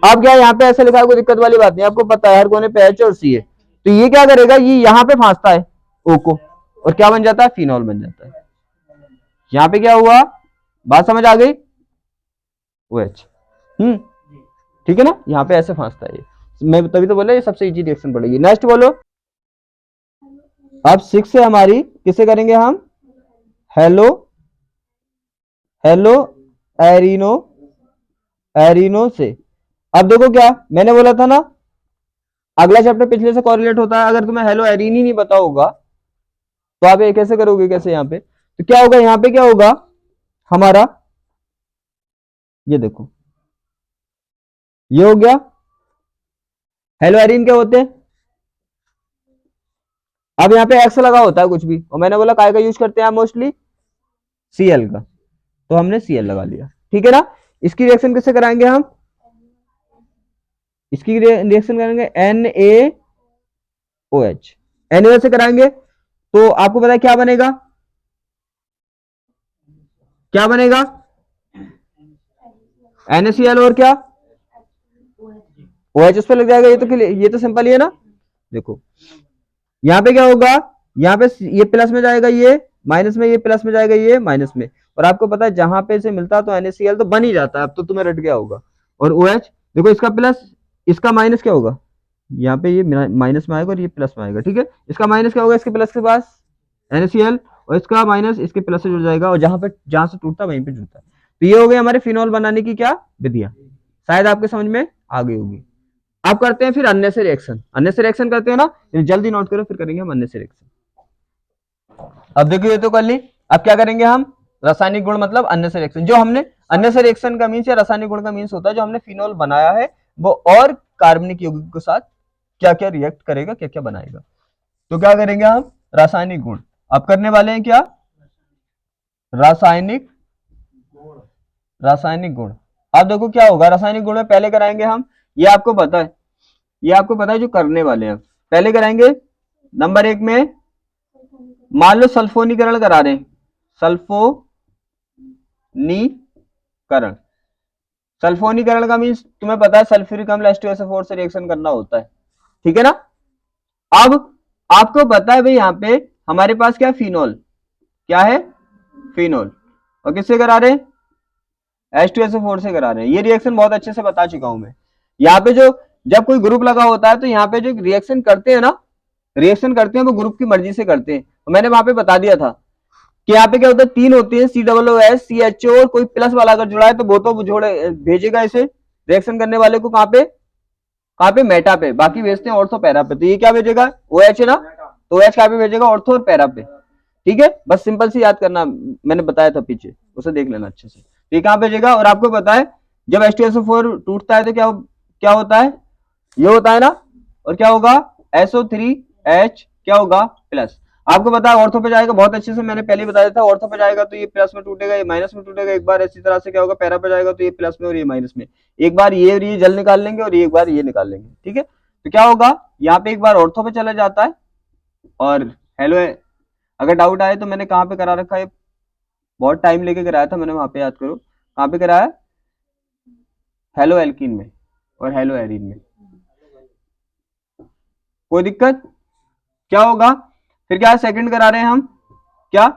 अब क्या यहाँ पे ऐसे लिखा है, कोई दिक्कत वाली बात नहीं, आपको पता है हर कोने पे एच और सी है, तो ये क्या करेगा, ये यहाँ पे फांसता है ओ को, और क्या बन जाता है, फिनॉल बन जाता है। यहाँ पे क्या हुआ, बात समझ आ गई, ओ एच। ठीक है ना, यहाँ पे ऐसे फांसता है ये, मैं तभी तो बोला ये सबसे इजी रिएक्शन पड़ेगी। नेक्स्ट बोलो। अब 6 से हमारी किसे करेंगे हम, हेलो हेलो एरिनो, एरिनो से। अब देखो क्या मैंने बोला था ना, अगला चैप्टर पिछले से कोरिलेट होता है। अगर तुम्हें हेलो एरिन ही नहीं पता होगा तो आप ये कैसे करोगे, कैसे यहाँ पे, तो क्या होगा, यहाँ पे क्या होगा हमारा, ये देखो ये हो गया, हेलो एरिन क्या होते हैं। अब यहाँ पे एक्स लगा होता है कुछ भी, और मैंने बोला काय का यूज करते हैं मोस्टली, सीएल का, तो हमने सीएल लगा लिया। ठीक है ना, इसकी रिएक्शन किससे कराएंगे हम, इसकी रिएक्शन करेंगे NaOH, NaOH से कराएंगे, तो आपको पता है क्या बनेगा, क्या बनेगा, NaCl और क्या OH उस पर लग जाएगा। ये तो सिंपल ही है ना। देखो यहाँ पे क्या होगा, यहाँ पे ये प्लस में जाएगा, ये माइनस में, ये प्लस में जाएगा, ये माइनस में, और आपको पता है जहां पे से मिलता है तो NaCl तो बन ही जाता है, अब तो तुम्हें रट गया होगा। और OH देखो, इसका प्लस इसका माइनस क्या होगा, यहाँ पे ये माइनस में आएगा और ये प्लस में आएगा। ठीक है, इसका माइनस क्या होगा, इसके प्लस के पास NaCl, और इसका माइनस इसके प्लस से जुड़ जाएगा, और जहां से टूटता है वहीं पे जुड़ता है। तो ये हो गया हमारे फिनॉल बनाने की क्या विधियां, शायद आपके समझ में आ गई होगी। अब करते हैं फिर अन्य से रिएक्शन, अन्य से रिएक्शन करते हैं ना, जल्दी नोट करो, फिर करेंगे हम अन्य से रिएक्शन। अब देखो ये तो कर ली, अब क्या करेंगे हम, रासायनिक गुण मतलब अन्य से रिएक्शन। जो हमने अन्य से रिएक्शन का मीन्स या रासायनिक गुण का मीन्स होता है जो हमने फिनॉल बनाया है वो और कार्बनिक यौगिक के साथ क्या क्या रिएक्ट करेगा, क्या क्या बनाएगा। तो क्या करेंगे हम, रासायनिक गुण। अब करने वाले हैं क्या, रासायनिक रासायनिक गुण। अब देखो क्या होगा, रासायनिक गुण में पहले कराएंगे हम, ये आपको पता है, ये आपको पता है जो करने वाले हैं। पहले कराएंगे नंबर 1 में, मान लो सल्फोनीकरण करा रहे हैं, सल्फोनीकरण, सल्फोनीकरण का मीन्स तुम्हें पता है सल्फ्यूरिक अम्ल H2SO4 से रिएक्शन करना होता है। ठीक है ना, अब आपको पता है भाई यहाँ पे हमारे पास क्या, फिनॉल, क्या है, फिनॉल, और किससे करा रहे हैं, H2SO4 से करा रहे हैं। ये रिएक्शन बहुत अच्छे से बता चुका हूं मैं। यहाँ पे जो जब कोई ग्रुप लगा होता है तो यहाँ पे जो रिएक्शन करते हैं ना, रिएक्शन करते हैं वो ग्रुप की मर्जी से करते हैं। तो मैंने वहां पे बता दिया था कि यहाँ पे क्या होता है, 3 होती है, COOS CHO, और कोई प्लस वाला अगर जुड़ा है तो वो तो जोड़े भेजेगा इसे रिएक्शन करने वाले को, कहाँ पे मेटा पे, बाकी भेजते हैं ऑर्थो पैरा पे। तो ये क्या भेजेगा, OH है ना, तो OH कहाँ पे भेजेगा, ऑर्थो और पैरा पे। ठीक है, बस सिंपल से याद करना, मैंने बताया था पीछे, उसे देख लेना अच्छे से। तो ये कहाँ भेजेगा, और आपको पता है जब H2SO4 टूटता है तो क्या होता है, ये होता है ना, और क्या होगा, SO3H क्या होगा, प्लस। आपको पता है ऑर्थो पे जाएगा, बहुत अच्छे से मैंने पहले बताया था, ऑर्थो पे जाएगा तो ये प्लस में टूटेगा, ये माइनस में टूटेगा एक बार, इसी तरह से क्या होगा, पैरा पे जाएगा तो ये प्लस में और ये माइनस में, एक बार ये और ये जल निकाल लेंगे और एक बार ये निकाल लेंगे। ठीक है, तो क्या होगा, यहाँ पे एक बार ऑर्थो पे चला जाता है, और हेलो, अगर डाउट आए तो मैंने कहाँ पे करा रखा है, बहुत टाइम लेके कराया था मैंने, वहां पे याद करो कहाँ पे कराया, हेलो एल्कीन में और हेलो एरिन में। कोई दिक्कत, क्या होगा, फिर क्या सेकंड करा रहे हैं हम, क्या,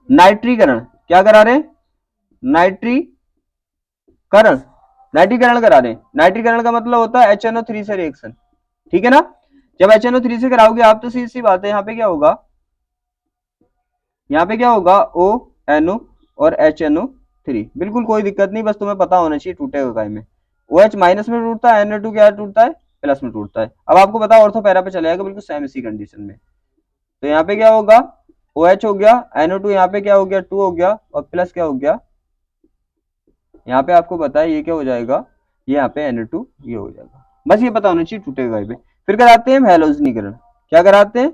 नाइट्रीकरण, क्या करा रहे हैं, नाइट्रीकरण, नाइट्रीकरण करा रहे हैं। नाइट्रीकरण का मतलब होता है HNO3 से रिएक्शन। ठीक है ना, जब HNO3 से कराओगे आप तो सीधी सी बात है, यहाँ पे क्या होगा, यहाँ पे क्या होगा, ONO और HNO3, बिल्कुल कोई दिक्कत नहीं, बस तुम्हें पता होना चाहिए टूटेगा काय में। OH माइनस में टूटता है, NO2 क्या टूटता है, प्लस में टूटता है। अब आपको पता है ऑर्थो पैरा पे चला जाएगा बिल्कुल सेम इसी कंडीशन में। तो यहाँ पे क्या होगा, OH हो गया, NO2 यहाँ पे क्या हो गया, 2 हो गया, और प्लस क्या हो गया, यहाँ पे आपको पता है ये क्या हो जाएगा, ये यहाँ पे NO2 ये हो जाएगा। बस ये पता होना चाहिए टूटेगा ये पे। फिर कराते हैं हैलोजनीकरण, क्या कराते हैं,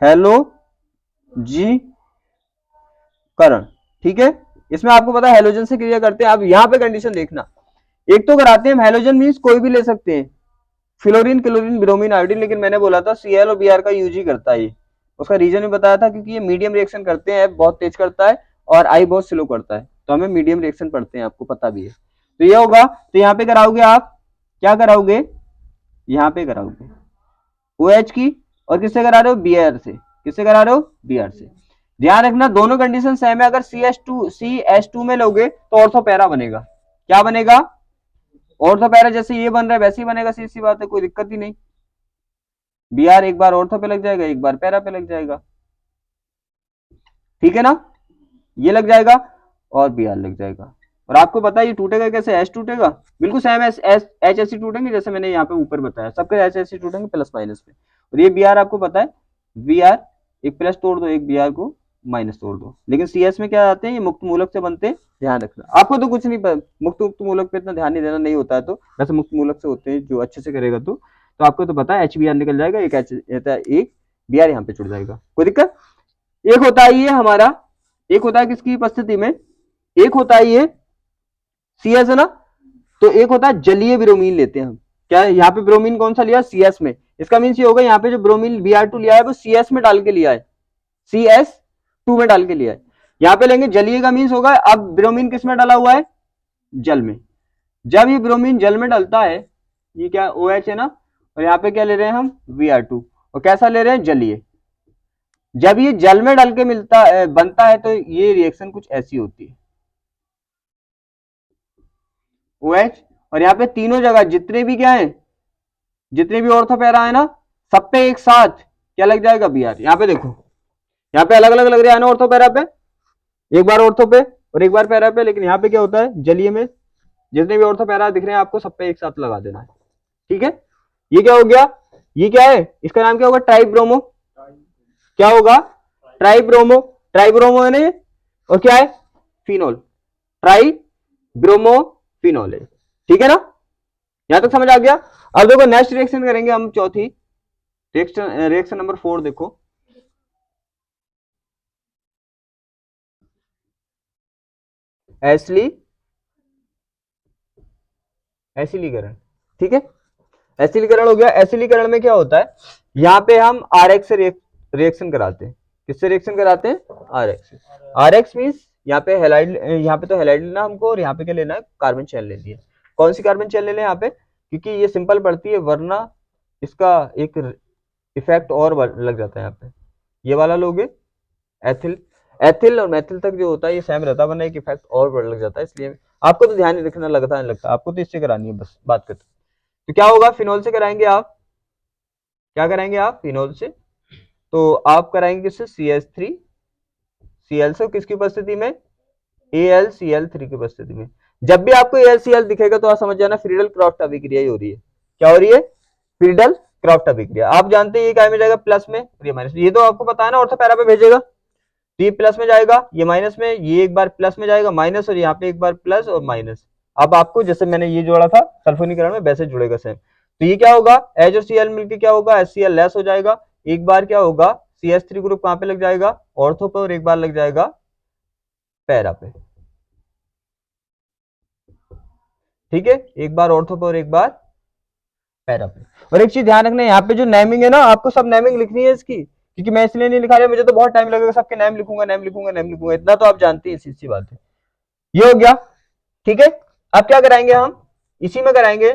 हेलोजीकरण। ठीक है, इसमें आपको पता है हेलोजन से क्रिया करते हैं। अब यहाँ पे कंडीशन देखना, एक तो कराते हैं हेलोजन मींस कोई भी ले सकते हैं, फ्लोरीन, क्लोरीन, ब्रोमीन, आयोडीन, लेकिन मैंने बोला था Cl और Br का यूज ही करता है ये। उसका रीजन भी बताया था क्योंकि ये मीडियम रिएक्शन करते हैं, बहुत तेज करता है, और I बहुत स्लो करता है, तो हमें मीडियम रिएक्शन पढ़ते हैं, आपको पता भी है। तो ये होगा, तो यहाँ पे कराओगे आप, क्या कराओगे, यहाँ पे कराओगे OH की, और किससे करा रहे हो, Br से। किससे करा रहे हो, Br से। ध्यान रखना दोनों कंडीशन सेम है, अगर CH2 में लोगे तो ऑर्थो पैरा बनेगा। क्या बनेगा, ऑर्थो पैरा, जैसे ये बन रहा है वैसे ही बनेगा, सीधी सी बात है, कोई दिक्कत ही नहीं। Br एक बार ऑर्थो पे लग जाएगा, एक बार पैरा पे लग जाएगा, ठीक है ना, ये लग जाएगा और Br लग जाएगा। और आपको पता है ये टूटेगा कैसे, H टूटेगा, बिल्कुल सेम H ऐसे टूटेंगे जैसे मैंने यहाँ पे ऊपर बताया, सबके H ऐसे टूटेंगे प्लस माइनस पे। और ये Br आपको पता है, Br एक प्लस तोड़ दो, एक Br को माइनस तोड़ दो, लेकिन CS में क्या आते हैं, ये मुक्त मूलक से बनते हैं, ध्यान रखना। आपको तो कुछ नहीं पता, मुक्त मूलक पे इतना ध्यान नहीं देना, नहीं होता है तो, वैसे मुक्त मूलक से होते हैं जो अच्छे से करेगा तो आपको तो पता है HBr निकल जाएगा, एक Br यहाँ पे जुड़ जाएगा, कोई दिक्कत। एक होता है ये हमारा, एक होता है किसकी उपस्थिति में, एक होता है ये CS है ना, तो एक होता है जलीय ब्रोमीन लेते हैं हम। क्या यहाँ पे ब्रोमीन कौन सा लिया, CS में, इसका मीन्स ये होगा यहाँ पे जो ब्रोमीन Br2 लिया है वो CS में डाल के लिया है, CS2 में डाल के लिया है। यहाँ पे लेंगे जलीय का मीन्स होगा, अब ब्रोमीन किस में डाला हुआ है, जल में। जब ये ब्रोमीन जल में डलता है, ये क्या OH है ना, और यहाँ पे क्या ले रहे हैं हम, Br2, और कैसा ले रहे हैं, जलीय। जब ये जल में डल के बनता है तो ये रिएक्शन कुछ ऐसी होती है, OH, और यहाँ पे तीनों जगह जितने भी क्या है, जितने भी ऑर्थो पैरा है ना, सब पे एक साथ क्या लग जाएगा, Br। यहाँ पे देखो, यहाँ पे अलग अलग लग रहा है ना ऑर्थो पैरा पे, एक बार ऑर्थो पे और एक बार पैरा पे, लेकिन यहाँ पे क्या होता है, जलीय में जितने भी ऑर्थो पैरा दिख रहे हैं आपको सब पे एक साथ लगा देना है, ठीक है। ये क्या हो गया, ये क्या है, इसका नाम क्या होगा, ट्राइब्रोमो, क्या होगा, ट्राइब्रोमो, ट्राइब्रोमो है ना ये, और क्या है, फिनोल, ट्राइब्रोमोफिनोल है, ठीक है ना, यहां तक समझ आ गया। अब देखो नेक्स्ट रिएक्शन करेंगे हम, चौथी रिएक्शन नंबर 4, देखो एसिलीकरण, ठीक है, एसिलीकरण हो गया। एसिलीकरण में क्या होता है, यहाँ पे हम RX से रिएक्शन कराते हैं, किससे रिएक्शन कराते हैं, RX से। RX मीन्स यहाँ पे हेलाइड, यहाँ पे तो हेलाइड लेना हमको, और यहाँ पे क्या लेना है, कार्बन चेन लेनी है। कौन सी कार्बन चेन लेना है यहाँ पे, क्योंकि ये सिंपल पड़ती है, वरना इसका एक इफेक्ट और लग जाता है। यहाँ पे ये वाला लोगे, एथिल, एथिल और मैथिल तक जो होता है ये सेम रहता है, वरना एक इफेक्ट और लग जाता है, इसलिए आपको तो ध्यान नहीं रखना, लगता नहीं लगता, आपको तो इससे करानी है बस, बात करते। तो क्या होगा, फिनोल से कराएंगे आप, क्या कराएंगे आप, फिनोल से। तो आप कराएंगे किससे, CH3Cl से, किसकी उपस्थिति में, AlCl3 की उपस्थिति में। जब भी आपको AlCl दिखेगा तो आप समझ जाना फ्रीडल क्रॉफ्ट अभिक्रिया ही हो रही है। क्या हो रही है, फ्रीडल क्रॉफ्ट अभिक्रिया। आप जानते हैं ये क्या में जाएगा, प्लस में, और ये माइनस में, ये तो आपको पता है ना, ऑर्थो पैरा पे भेजेगा, तो ये प्लस में जाएगा, ये माइनस में, ये एक बार प्लस में जाएगा माइनस, और यहाँ पे एक बार प्लस और माइनस। अब आपको जैसे मैंने ये जोड़ा था सल्फोनीकरण में, वैसे जुड़ेगा सेम। तो ये क्या होगा, H और Cl मिलकर क्या होगा, HCl लेस हो जाएगा, एक बार क्या होगा, CH3 ग्रुप कहां पे लग जाएगा, ऑर्थो पे, और एक बार लग जाएगा पैरा पे, ठीक है, एक बार ऑर्थो पे और एक बार पैरा पे। और एक चीज ध्यान रखना, यहाँ पे जो नेमिंग है ना, आपको सब नेमिंग लिखनी है इसकी, क्योंकि मैं इसलिए नहीं लिखा रहा, मुझे तो बहुत टाइम लगेगा, सबके नेम लिखूंगा, नेम लिखूंगा, नेम लिखूंगा, इतना तो आप जानते हैं, इसी बात है। ये हो गया, ठीक है। अब क्या कराएंगे हम, इसी में कराएंगे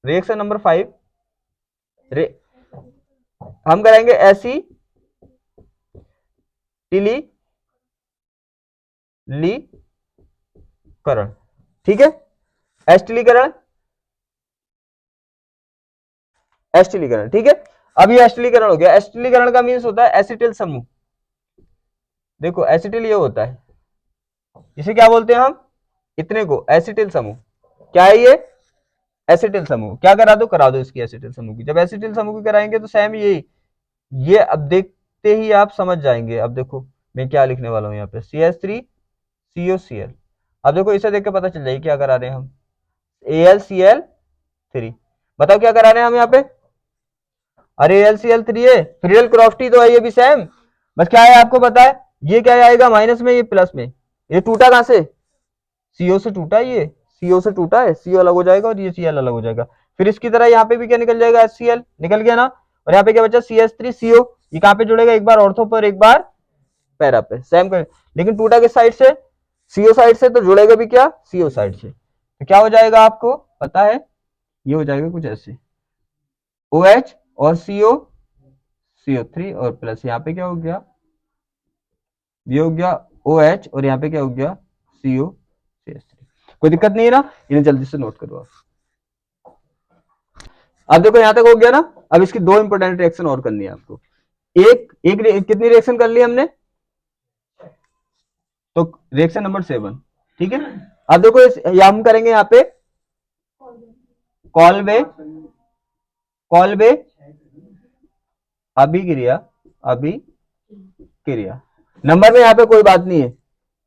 रिएक्शन नंबर 5, हम कराएंगे एसिटिलीकरण, ठीक है, एसिटिलीकरण, एसिटिलीकरण, ठीक है। अब ये एसिटिलीकरण हो गया। एसिटिलीकरण का मीन्स होता है एसिटिल समूह। देखो एसिटिल ये होता है, इसे क्या बोलते हैं हम, इतने को एसिटिल समूह। क्या है ये, एसिटिल समूह। क्या करा दो इसकी एसिटिल समूह की। जब एसिटिल समूह की कराएंगे तो सेम यही, ये अब देखते ही आप समझ जाएंगे। अब देखो मैं क्या लिखने वाला हूं यहाँ पे, CH3COCl। अब देखो इसे देख के पता चल जाएगी क्या करा रहे हैं हम, AlCl3। बताओ क्या करा रहे हैं हम यहाँ पे, अरे AlCl3 है, फ्रीडल क्रॉफ्टी तो है ये भी सेम, बस क्या है आपको पता है, ये क्या आएगा माइनस में, ये प्लस में। ये टूटा कहां से, CO से टूटा है, ये CO से टूटा है, CO अलग हो जाएगा और ये Cl अलग हो जाएगा। फिर इसकी तरह यहाँ पे भी क्या निकल जाएगा, HCl निकल गया ना, और यहाँ पे क्या बचा CH3CO, ये कहां पे जुड़ेगा, एक बार ऑर्थो पर एक बार पैरा पे सेम कर, लेकिन टूटा किस साइड से, सीओ साइड से, तो जुड़ेगा भी क्या, सीओ साइड से। तो क्या हो जाएगा आपको पता है, ये हो जाएगा कुछ ऐसे, OH और CO3 और प्लस यहाँ पे क्या हो गया, ये हो गया OH और यहाँ पे क्या हो गया COCH3। कोई दिक्कत नहीं है ना, इन्हें जल्दी से नोट करो आप। अब देखो यहां तक हो गया ना, अब इसकी दो इंपॉर्टेंट रिएक्शन और करनी है आपको। एक एक कितनी रिएक्शन कर ली हमने, तो रिएक्शन नंबर 7, ठीक है। अब देखो हम करेंगे यहाँ पे कॉलवे अभिक्रिया नंबर में यहाँ पे कोई बात नहीं है,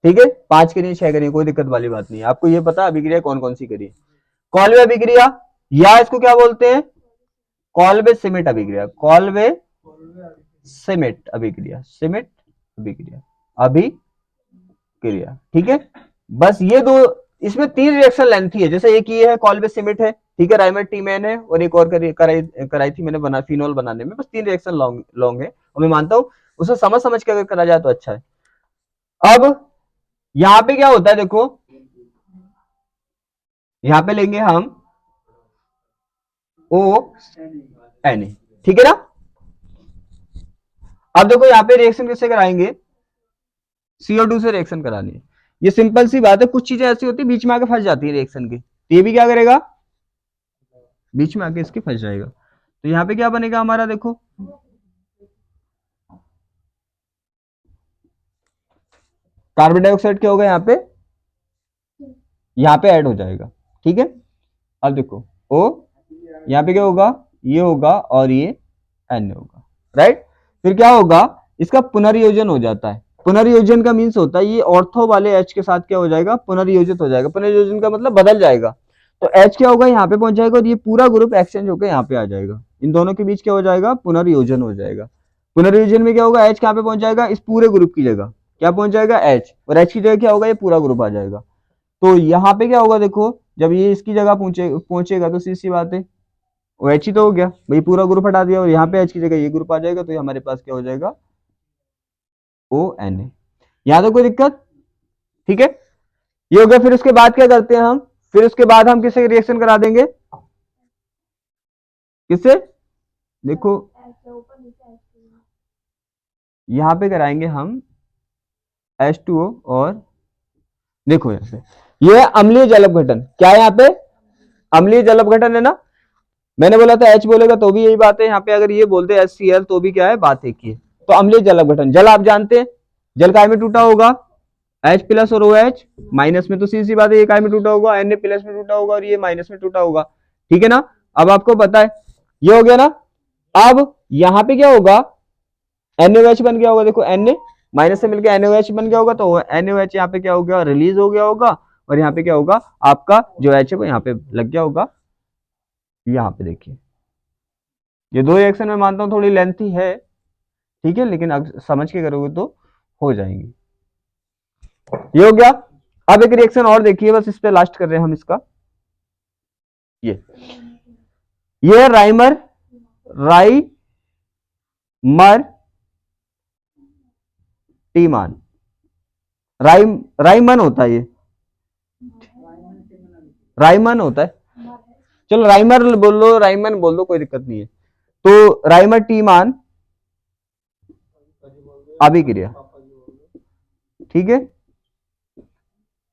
ठीक है, 5 करिए 6 करिए कोई दिक्कत वाली बात नहीं है, आपको ये पता अभिक्रिया कौन कौन सी करिए। कॉलवे अभिक्रिया या इसको क्या बोलते हैं, कॉलवे सिमेट अभिक्रिया, कॉलवे सिमेट अभिक्रिया, अभिक्रिया, ठीक है। बस ये दो, इसमें 3 रिएक्शन लेंथी है, जैसे एक ये है कॉलवे सिमेट है, ठीक है, राइमर टीमैन है, और एक और कराई थी मैंने फिनोल बनाने में, बस 3 रिएक्शन लॉन्ग है, और मैं मानता हूं उसे समझ के अगर करा जाए तो अच्छा है। अब यहां पे क्या होता है देखो, यहां पे लेंगे हम ONA, ठीक है ना। अब देखो यहां पे रिएक्शन कैसे कराएंगे, CO2 से रिएक्शन करानी है, ये सिंपल सी बात है, कुछ चीजें ऐसी होती है बीच में आके फंस जाती है रिएक्शन की, तो ये भी क्या करेगा, बीच में आके इसके फंस जाएगा। तो यहां पे क्या बनेगा हमारा देखो, कार्बन डाइऑक्साइड क्या होगा यहाँ पे ऐड हो जाएगा, ठीक है। अब देखो O, यहाँ पे क्या होगा, ये होगा और ये Na होगा, राइट। फिर क्या होगा, इसका पुनर्योजन हो जाता है, पुनर्योजन का मीन्स होता है ये ऑर्थो वाले H के साथ क्या हो जाएगा, पुनर्योजित हो जाएगा, पुनर्योजन का मतलब बदल जाएगा, तो H क्या होगा यहाँ पे पहुंच जाएगा और ये पूरा ग्रुप एक्सचेंज होकर यहाँ पे आ जाएगा, इन दोनों के बीच क्या हो जाएगा, पुनर्योजन हो जाएगा। पुनर्योजन में क्या होगा, H कहाँ पे पहुंच जाएगा, इस पूरे ग्रुप की जगह क्या पहुंच जाएगा, H, और H की जगह क्या होगा, ये पूरा ग्रुप आ जाएगा। तो यहाँ पे क्या होगा देखो, जब ये इसकी जगह पहुंचेगा तो सीधी सी बात है वो H ही तो हो गया भाई, पूरा ग्रुप हटा दिया और यहाँ पे H की जगह ये ग्रुप आ जाएगा, तो ये हमारे पास क्या हो जाएगा, ONA। यहाँ तो कोई दिक्कत, ठीक है, ये हो गया। फिर उसके बाद क्या करते हैं हम, फिर उसके बाद हम किससे रिएक्शन करा देंगे, किससे, देखो यहां पे कराएंगे हम H2O, और देखो यहां पे ये अम्लीय जल अपघटन, क्या है यहाँ पे, अम्लीय जल अपघटन है ना, मैंने बोला था H बोलेगा तो भी यही बात है, यहाँ पे अगर ये बोलते हैं HCl तो भी क्या है, बात एक ही है। तो अम्लीय जल अपघटन, जल आप जानते हैं, जल काय में टूटा होगा, H प्लस और OH माइनस में, तो सीधी सी बात है ये काय में टूटा होगा, Na प्लस में टूटा होगा और ये माइनस में टूटा होगा, ठीक है ना। अब आपको पता है ये हो गया ना, अब यहां पे क्या होगा, NaOH बन गया होगा, देखो Na माइनस से मिलकर NaOH बन गया होगा, तो NaOH यहाँ पे क्या हो गया, रिलीज हो गया होगा, और यहाँ पे क्या होगा, आपका जो H है वो यहाँ पे लग गया होगा। यहाँ पे देखिए ये दो रिएक्शन में मानता हूँ थोड़ी लेंथी है, ठीक है, लेकिन अब समझ के करोगे तो हो जाएंगी। ये हो गया। अब एक रिएक्शन और देखिए, बस इस पे लास्ट कर रहे हैं हम इसका, ये राइमर टीमान, राइमन होता है, ये राइमन होता है, चलो राइमर बोल लो, राइमन बोल दो, कोई दिक्कत नहीं है। तो राइमर टीमान अभिक्रिया, ठीक है,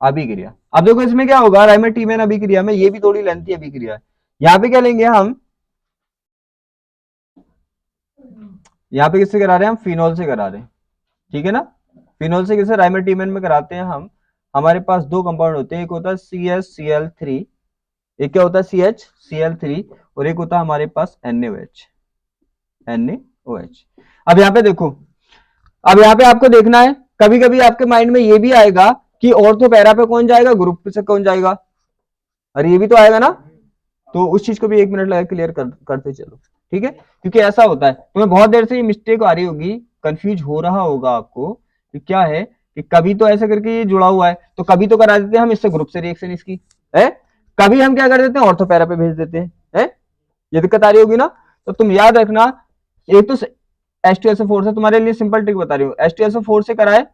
अभिक्रिया। अब देखो इसमें क्या होगा, राइमर टीमान अभिक्रिया में, ये भी थोड़ी लेंथी अभिक्रिया है, यहाँ पे क्या लेंगे हम, यहाँ पे किससे करा रहे हैं हम, फिनोल से करा रहे हैं, ठीक है ना। फिनोल से किसे, राइमर टीमन में कराते हैं हम, हमारे पास दो कंपाउंड होते हैं, एक होता है CHCl3, एक क्या होता है CHCl3, और एक होता है हमारे पास NaOH। अब यहाँ पे देखो, अब यहाँ पे आपको देखना है, कभी कभी आपके माइंड में ये भी आएगा कि ऑर्थो पैरा पे कौन जाएगा, ग्रुप से कौन जाएगा, अरे ये भी तो आएगा ना, तो उस चीज को भी 1 मिनट लगा क्लियर करते चलो, ठीक है। क्योंकि ऐसा होता है, तुम्हें बहुत देर से ये मिस्टेक आ रही होगी, कंफ्यूज हो रहा होगा आपको कि क्या है, कि कभी तो ऐसा करके ये जुड़ा हुआ है, तो कभी तो करा देते हैं हम इससे ग्रुप से रिएक्शन इसकी है, कभी हम क्या कर देते हैं, ऑर्थो पैरा पे भेज देते हैं, है? ये दिक्कत आ रही होगी ना, तो तुम याद रखना, एक तो H2SO4 से, तुम्हारे लिए सिंपल ट्रिक बता रही हूँ, H2SO4 से कराए,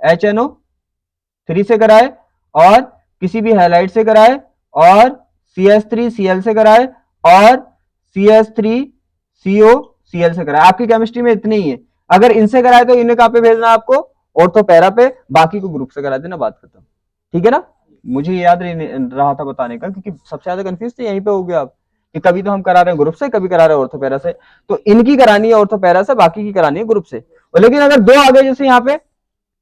HNO3 से कराए, और किसी भी हैलाइड से कराए, और CH3Cl से कराए, और CH3COCl से कराए। आपकी केमिस्ट्री में इतने ही है। अगर इनसे कराए तो इन्हें कहाँ पे भेजना है आपको, ऑर्थोपैरा पे, बाकी को ग्रुप से करा देना, बात खत्म। ठीक है ना, मुझे याद रहा था बताने का, क्योंकि सबसे ज्यादा कंफ्यूज थे यहीं पे हो गया आप, कि कभी तो हम करा रहे हैं ग्रुप से, कभी करा रहे हैं ऑर्थोपैरा से। तो इनकी करानी है ऑर्थोपैरा से, बाकी की करानी है ग्रुप से। लेकिन अगर दो आ गए जैसे यहाँ पे,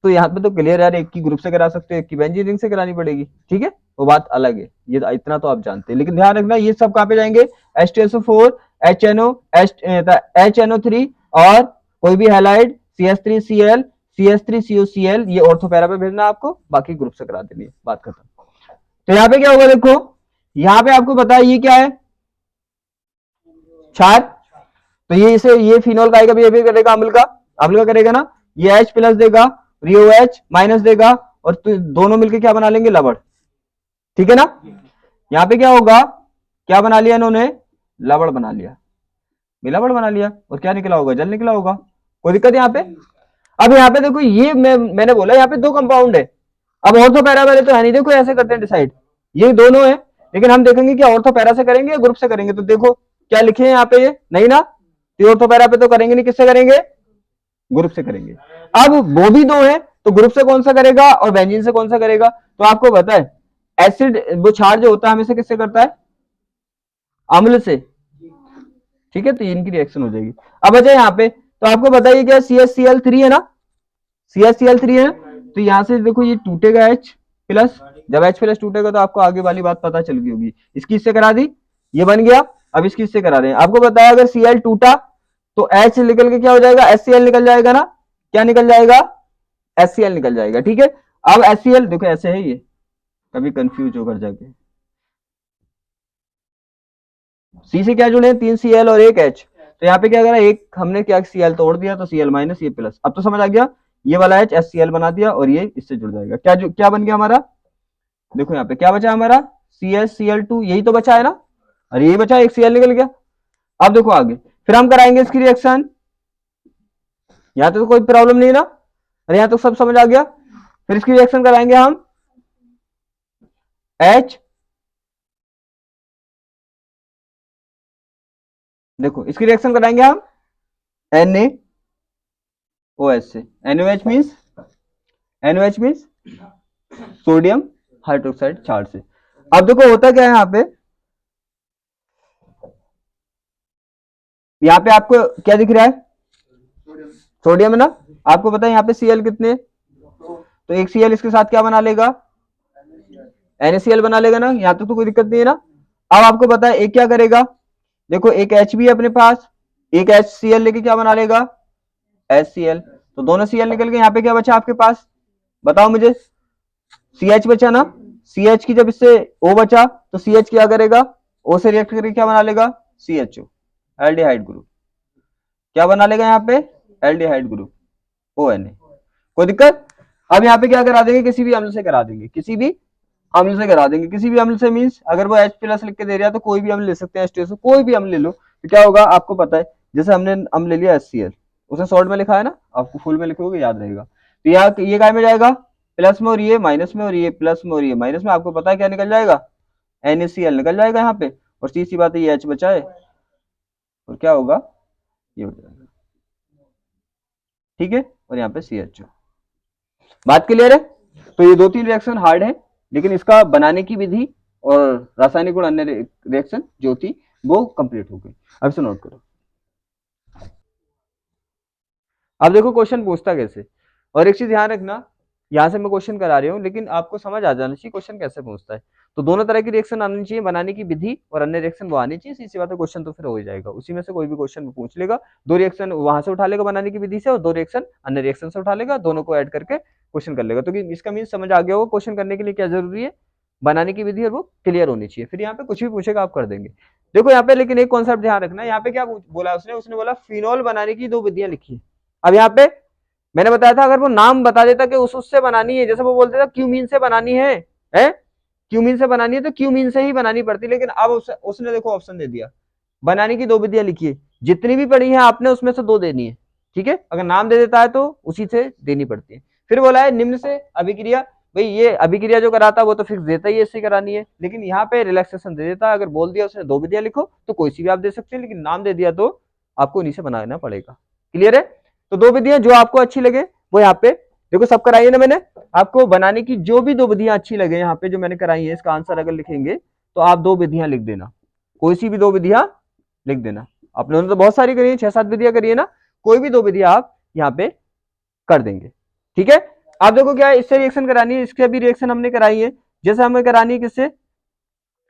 तो यहाँ पे तो क्लियर यार, एक की ग्रुप से करा सकते हो, एक की बेंजीन रिंग से करानी पड़ेगी। ठीक है, वो बात अलग है, ये इतना तो आप जानते हैं। लेकिन ध्यान रखना, ये सब कहाँ पे जाएंगे, H2SO4, HNO3, और कोई भी हैलाइड, CH3Cl, CH3COCl, ये ऑर्थोपैरा पे भेजना आपको, बाकी ग्रुप से करा देनी है, बात खत्म। तो यहाँ पे क्या होगा, देखो यहाँ पे आपको पता है ये क्या है, क्षार। तो ये इसे, ये फिनोल का बिहेवियर करेगा अम्ल का, अम्ल का करेगा ना, ये H प्लस देगा, OH माइनस देगा, और तो दोनों मिलकर क्या बना लेंगे, लवण। ठीक है ना, यहाँ पे क्या होगा, क्या बना लिया इन्होंने, लवण बना लिया, मिलावट बना लिया, और क्या निकला होगा, जल निकला होगा। कोई दिक्कत यहाँ पे। अब यहाँ पे देखो, ये मैंने बोला यहाँ पे दो कंपाउंड है। अब ऑर्थोपैरा वाले तो है नहीं, देखो ऐसे करते हैं डिसाइड, ये दोनों है। लेकिन हम देखेंगे कि ऑर्थोपैरा से करेंगे या ग्रुप से करेंगे। तो देखो क्या लिखे हैं यहाँ पे, ये नहीं ना, तो ऑर्थोपैरा पे तो करेंगे नहीं, किससे करेंगे, ग्रुप से करेंगे। अब वो भी दो है, तो ग्रुप से कौन सा करेगा और बेंजीन से कौन सा करेगा। तो आपको पता है एसिड, वो क्षार जो होता है हमेशा किससे करता है, अम्ल से। ठीक है, तो इनकी रिएक्शन हो जाएगी। अब अच्छा यहाँ पे तो आपको बताइए क्या, CHCl3 है ना, CHCl3 है, तो यहां से देखो ये टूटेगा H प्लस, जब H प्लस टूटेगा तो आपको आगे वाली बात पता चल गई होगी। इसकी इससे करा दी, ये बन गया। अब इसकी इससे करा रहे हैं, आपको बताया अगर Cl टूटा तो H निकल के क्या हो जाएगा, HCl निकल जाएगा ना, क्या निकल जाएगा, HCl निकल जाएगा। ठीक है, अब HCl देखो ऐसे है, ये कभी कंफ्यूज होकर जाके, सी से क्या जुड़े हैं, 3 Cl और 1 H। तो यहाँ पे क्या करा, एक हमने क्या Cl तोड़ दिया, तो Cl माइनस, ये प्लस। अब तो समझ आ गया, ये वाला H HCl बना दिया, और ये इससे जुड़ जाएगा। क्या बन गया हमारा, देखो यहाँ पे क्या बचा हमारा, CHCl2, यही तो बचा है ना, अरे यही बचा, एक Cl निकल गया। अब देखो आगे, फिर हम कराएंगे इसकी रिएक्शन, यहाँ तो कोई प्रॉब्लम नहीं ना, अरे यहाँ तो सब समझ आ गया। फिर इसकी रिएक्शन कराएंगे हम, H, देखो इसकी रिएक्शन कराएंगे हम NaOH से, NaOH मीन्स सोडियम हाइड्रोक्साइड क्षार से। अब देखो होता क्या है यहाँ पे, यहाँ पे आपको क्या दिख रहा है, सोडियम है ना। आपको पता है यहाँ पे Cl कितने, तो एक Cl इसके साथ क्या बना लेगा, NaCl बना लेगा ना, यहाँ तक तो कोई दिक्कत नहीं है ना। अब आपको पता है एक क्या करेगा, देखो एक H भी है अपने पास, एक HCl लेके क्या बना लेगा, HCl। तो दोनों Cl निकल गए, यहाँ पे क्या बचा आपके पास, बताओ मुझे, CH बचा ना, CH की जब इससे O बचा, तो CH क्या करेगा, O से रिएक्ट करके क्या बना लेगा, CHO, एल्डिहाइड ग्रुप। क्या बना लेगा यहाँ पे, एल्डिहाइड ग्रुप, ONA। कोई दिक्कत। अब यहाँ पे क्या करा देंगे, किसी भी अम्ल से करा देंगे, किसी भी अम्ल से करा देंगे, किसी भी अम्ल से मींस अगर वो H प्लस लिख के दे रहा है तो कोई भी अम्ल ले सकते हैं, H2SO कोई भी अम्ल ले लो। तो क्या होगा आपको पता है, जैसे हमने अम्ल ले लिया HCl, उसे शॉर्ट में लिखा है ना, आपको फुल में लिखोगे याद रहेगा। तो यहाँ ये काय में जाएगा, प्लस में, और ये माइनस में, और ये प्लस में, और ये माइनस में। आपको पता है क्या निकल जाएगा, NaCl निकल जाएगा यहाँ पे, और सीधी बात है ये H बचा है, और क्या होगा, ये हो जाएगा। ठीक है, और यहाँ पे CHO। बात क्लियर है। तो ये दो तीन रिएक्शन हार्ड है, लेकिन इसका बनाने की विधि और रासायनिक गुण अन्य रिएक्शन जो थी वो कंप्लीट हो गई। अब इसे नोट करो। अब देखो क्वेश्चन पूछता कैसे, और एक चीज ध्यान रखना, यहाँ से मैं क्वेश्चन करा रही हूँ, लेकिन आपको समझ आ जाना चाहिए क्वेश्चन कैसे पूछता है। तो दोनों तरह की रिएक्शन आनी चाहिए, बनाने की विधि और अन्य रिएक्शन वो आनी चाहिए, इसी बात है, क्वेश्चन तो फिर हो ही जाएगा। उसी में से कोई भी क्वेश्चन पूछ लेगा, दो रिएक्शन वहां से उठा लेगा बनाने की विधि से, और दो रिएक्शन अन्य रिएक्शन से उठा लेगा, दोनों को ऐड करके क्वेश्चन कर लेगा। तो इसका मीन समझ आ गया होगा क्वेश्चन करने के लिए क्या जरूरी है, बनाने की विधि और वो क्लियर होनी चाहिए। फिर यहाँ पे कुछ भी पूछेगा आप कर देंगे। देखो यहाँ पे लेकिन एक कॉन्सेप्ट ध्यान रखना, यहाँ पे क्या बोला उसने बोला फिनोल बनाने की दो विधियां लिखी। अब यहाँ पे मैंने बताया था अगर वो नाम बता देता कि उससे बनानी है, जैसे वो बोलते था क्यूमीन से बनानी है क्यूमीन से बनानी है, तो क्यूमीन से ही बनानी पड़ती। लेकिन अब उसने देखो ऑप्शन दे दिया, बनाने की दो विधियां लिखिए, जितनी भी पड़ी है आपने उसमें से दो देनी है। ठीक है, अगर नाम दे देता है तो उसी से देनी पड़ती है। फिर बोला है निम्न से अभिक्रिया, भाई ये अभिक्रिया जो कराता है वो तो फिक्स देता ही है, इससे करानी है, लेकिन यहाँ पे रिलैक्सेशन दे देता है। अगर बोल दिया उसने 2 विधियां लिखो तो कोई सी भी आप दे सकते हैं, लेकिन नाम दे दिया तो आपको इन्हीं से बनाना पड़ेगा। क्लियर है? तो 2 विधियां जो आपको अच्छी लगे वो यहाँ पे देखो सब कराई है ना मैंने। आपको बनाने की जो भी 2 विधियां अच्छी लगे यहाँ पे जो मैंने कराई है, इसका आंसर अगर लिखेंगे तो आप 2 विधियां लिख देना, कोई सी भी 2 विधियां लिख देना। आप लोगों ने तो बहुत सारी करी है, 6-7 विधियां करी है ना, कोई भी 2 विधियां आप यहाँ पे कर देंगे। ठीक है, आप देखो क्या है, इससे रिएक्शन करानी है, इसके भी रिएक्शन हमने कराई है। जैसे हमें करानी है किससे,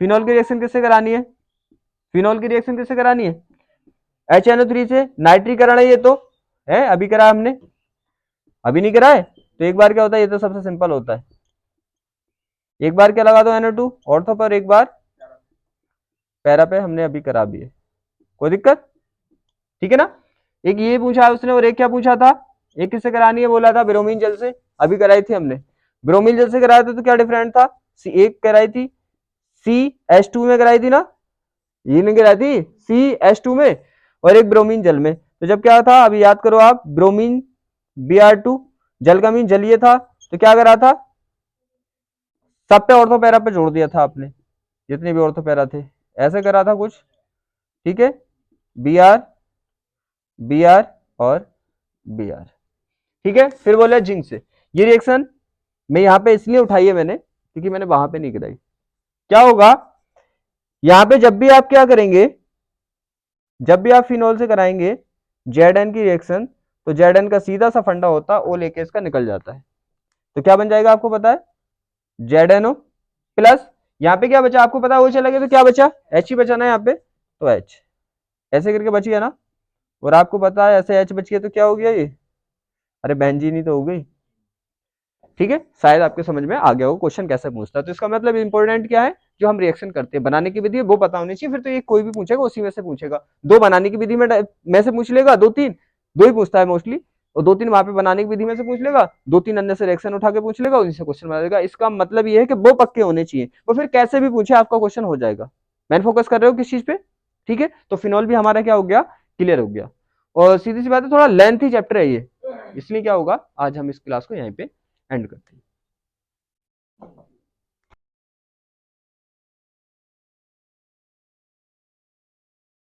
फिनॉल की रिएक्शन किससे करानी है, फिनॉल की रिएक्शन किससे करानी है, HNO3 से। नाइट्रीकरण है ये तो, है अभी करा हमने, अभी नहीं करा है। तो एक बार क्या होता है, ये तो सबसे सिंपल होता है, एक बार क्या लगा दो NO2 ऑर्थो पर, एक बार पैरा पे, हमने अभी करा भी है, कोई दिक्कत? ठीक है ना। एक ये पूछा है उसने, और एक क्या पूछा था, एक किससे करानी है बोला था, ब्रोमीन जल से, अभी कराई थी हमने। ब्रोमीन जल से कराया था तो क्या डिफरेंट था, एक कराई थी CH2 में कराई थी ना, ये नहीं कराई थी CH2 में, और एक ब्रोमीन जल में। तो जब क्या था, अभी याद करो आप, ब्रोमीन Br2, जल का मीन जलीय था, तो क्या करा था, सब पे ऑर्थो पैरा पे जोड़ दिया था आपने, जितने भी ऑर्थो पैरा थे, ऐसे करा था कुछ। ठीक है, Br Br और Br। ठीक है, फिर बोले जिंक से। ये रिएक्शन मैं यहाँ पे इसलिए उठाई है मैंने क्योंकि मैंने वहां पे नहीं कराई। क्या होगा, यहां पे जब भी आप क्या करेंगे, जब भी आप फिनॉल से कराएंगे Zn की रिएक्शन, तो Zn का सीधा सा फंडा होता है, ओ लेके इसका निकल जाता है। तो क्या बन जाएगा आपको पता है, ZnO प्लस, यहाँ पे क्या बचा आपको पता है, वो चला गया तो क्या बचा, H ही बचा ना यहाँ पे, तो H ऐसे करके बची है ना, और आपको पता है ऐसे H बच गया तो क्या हो गया ये, अरे बेंजीन ही तो हो गई। ठीक है, शायद आपके समझ में आ गया हो क्वेश्चन कैसे पूछता है। तो इसका मतलब इंपॉर्टेंट क्या है, जो हम रिएक्शन करते हैं, बनाने की विधि वो पता होनी चाहिए, फिर तो ये कोई भी पूछेगा उसी में से पूछेगा। 2 बनाने की विधि में से पूछ लेगा, 2-3, 2 ही पूछता है मोस्टली, और 2-3 वहां पे बनाने की विधि में से पूछ लेगा, 2-3 अन्य से रिएक्शन उठा के पूछ लेगा, उन्हीं से क्वेश्चन बना देगा। इसका मतलब ये है कि वो पक्के होने चाहिए, और फिर कैसे भी पूछे आपका क्वेश्चन हो जाएगा। मैन फोकस कर रहे हो किस चीज पे, ठीक है। तो फिनॉल भी हमारा क्या हो गया, क्लियर हो गया। और सीधी सी बात है, थोड़ा लेंथी चैप्टर है ये, इसलिए क्या होगा, आज हम इस क्लास को यहीं पे एंड करते हैं।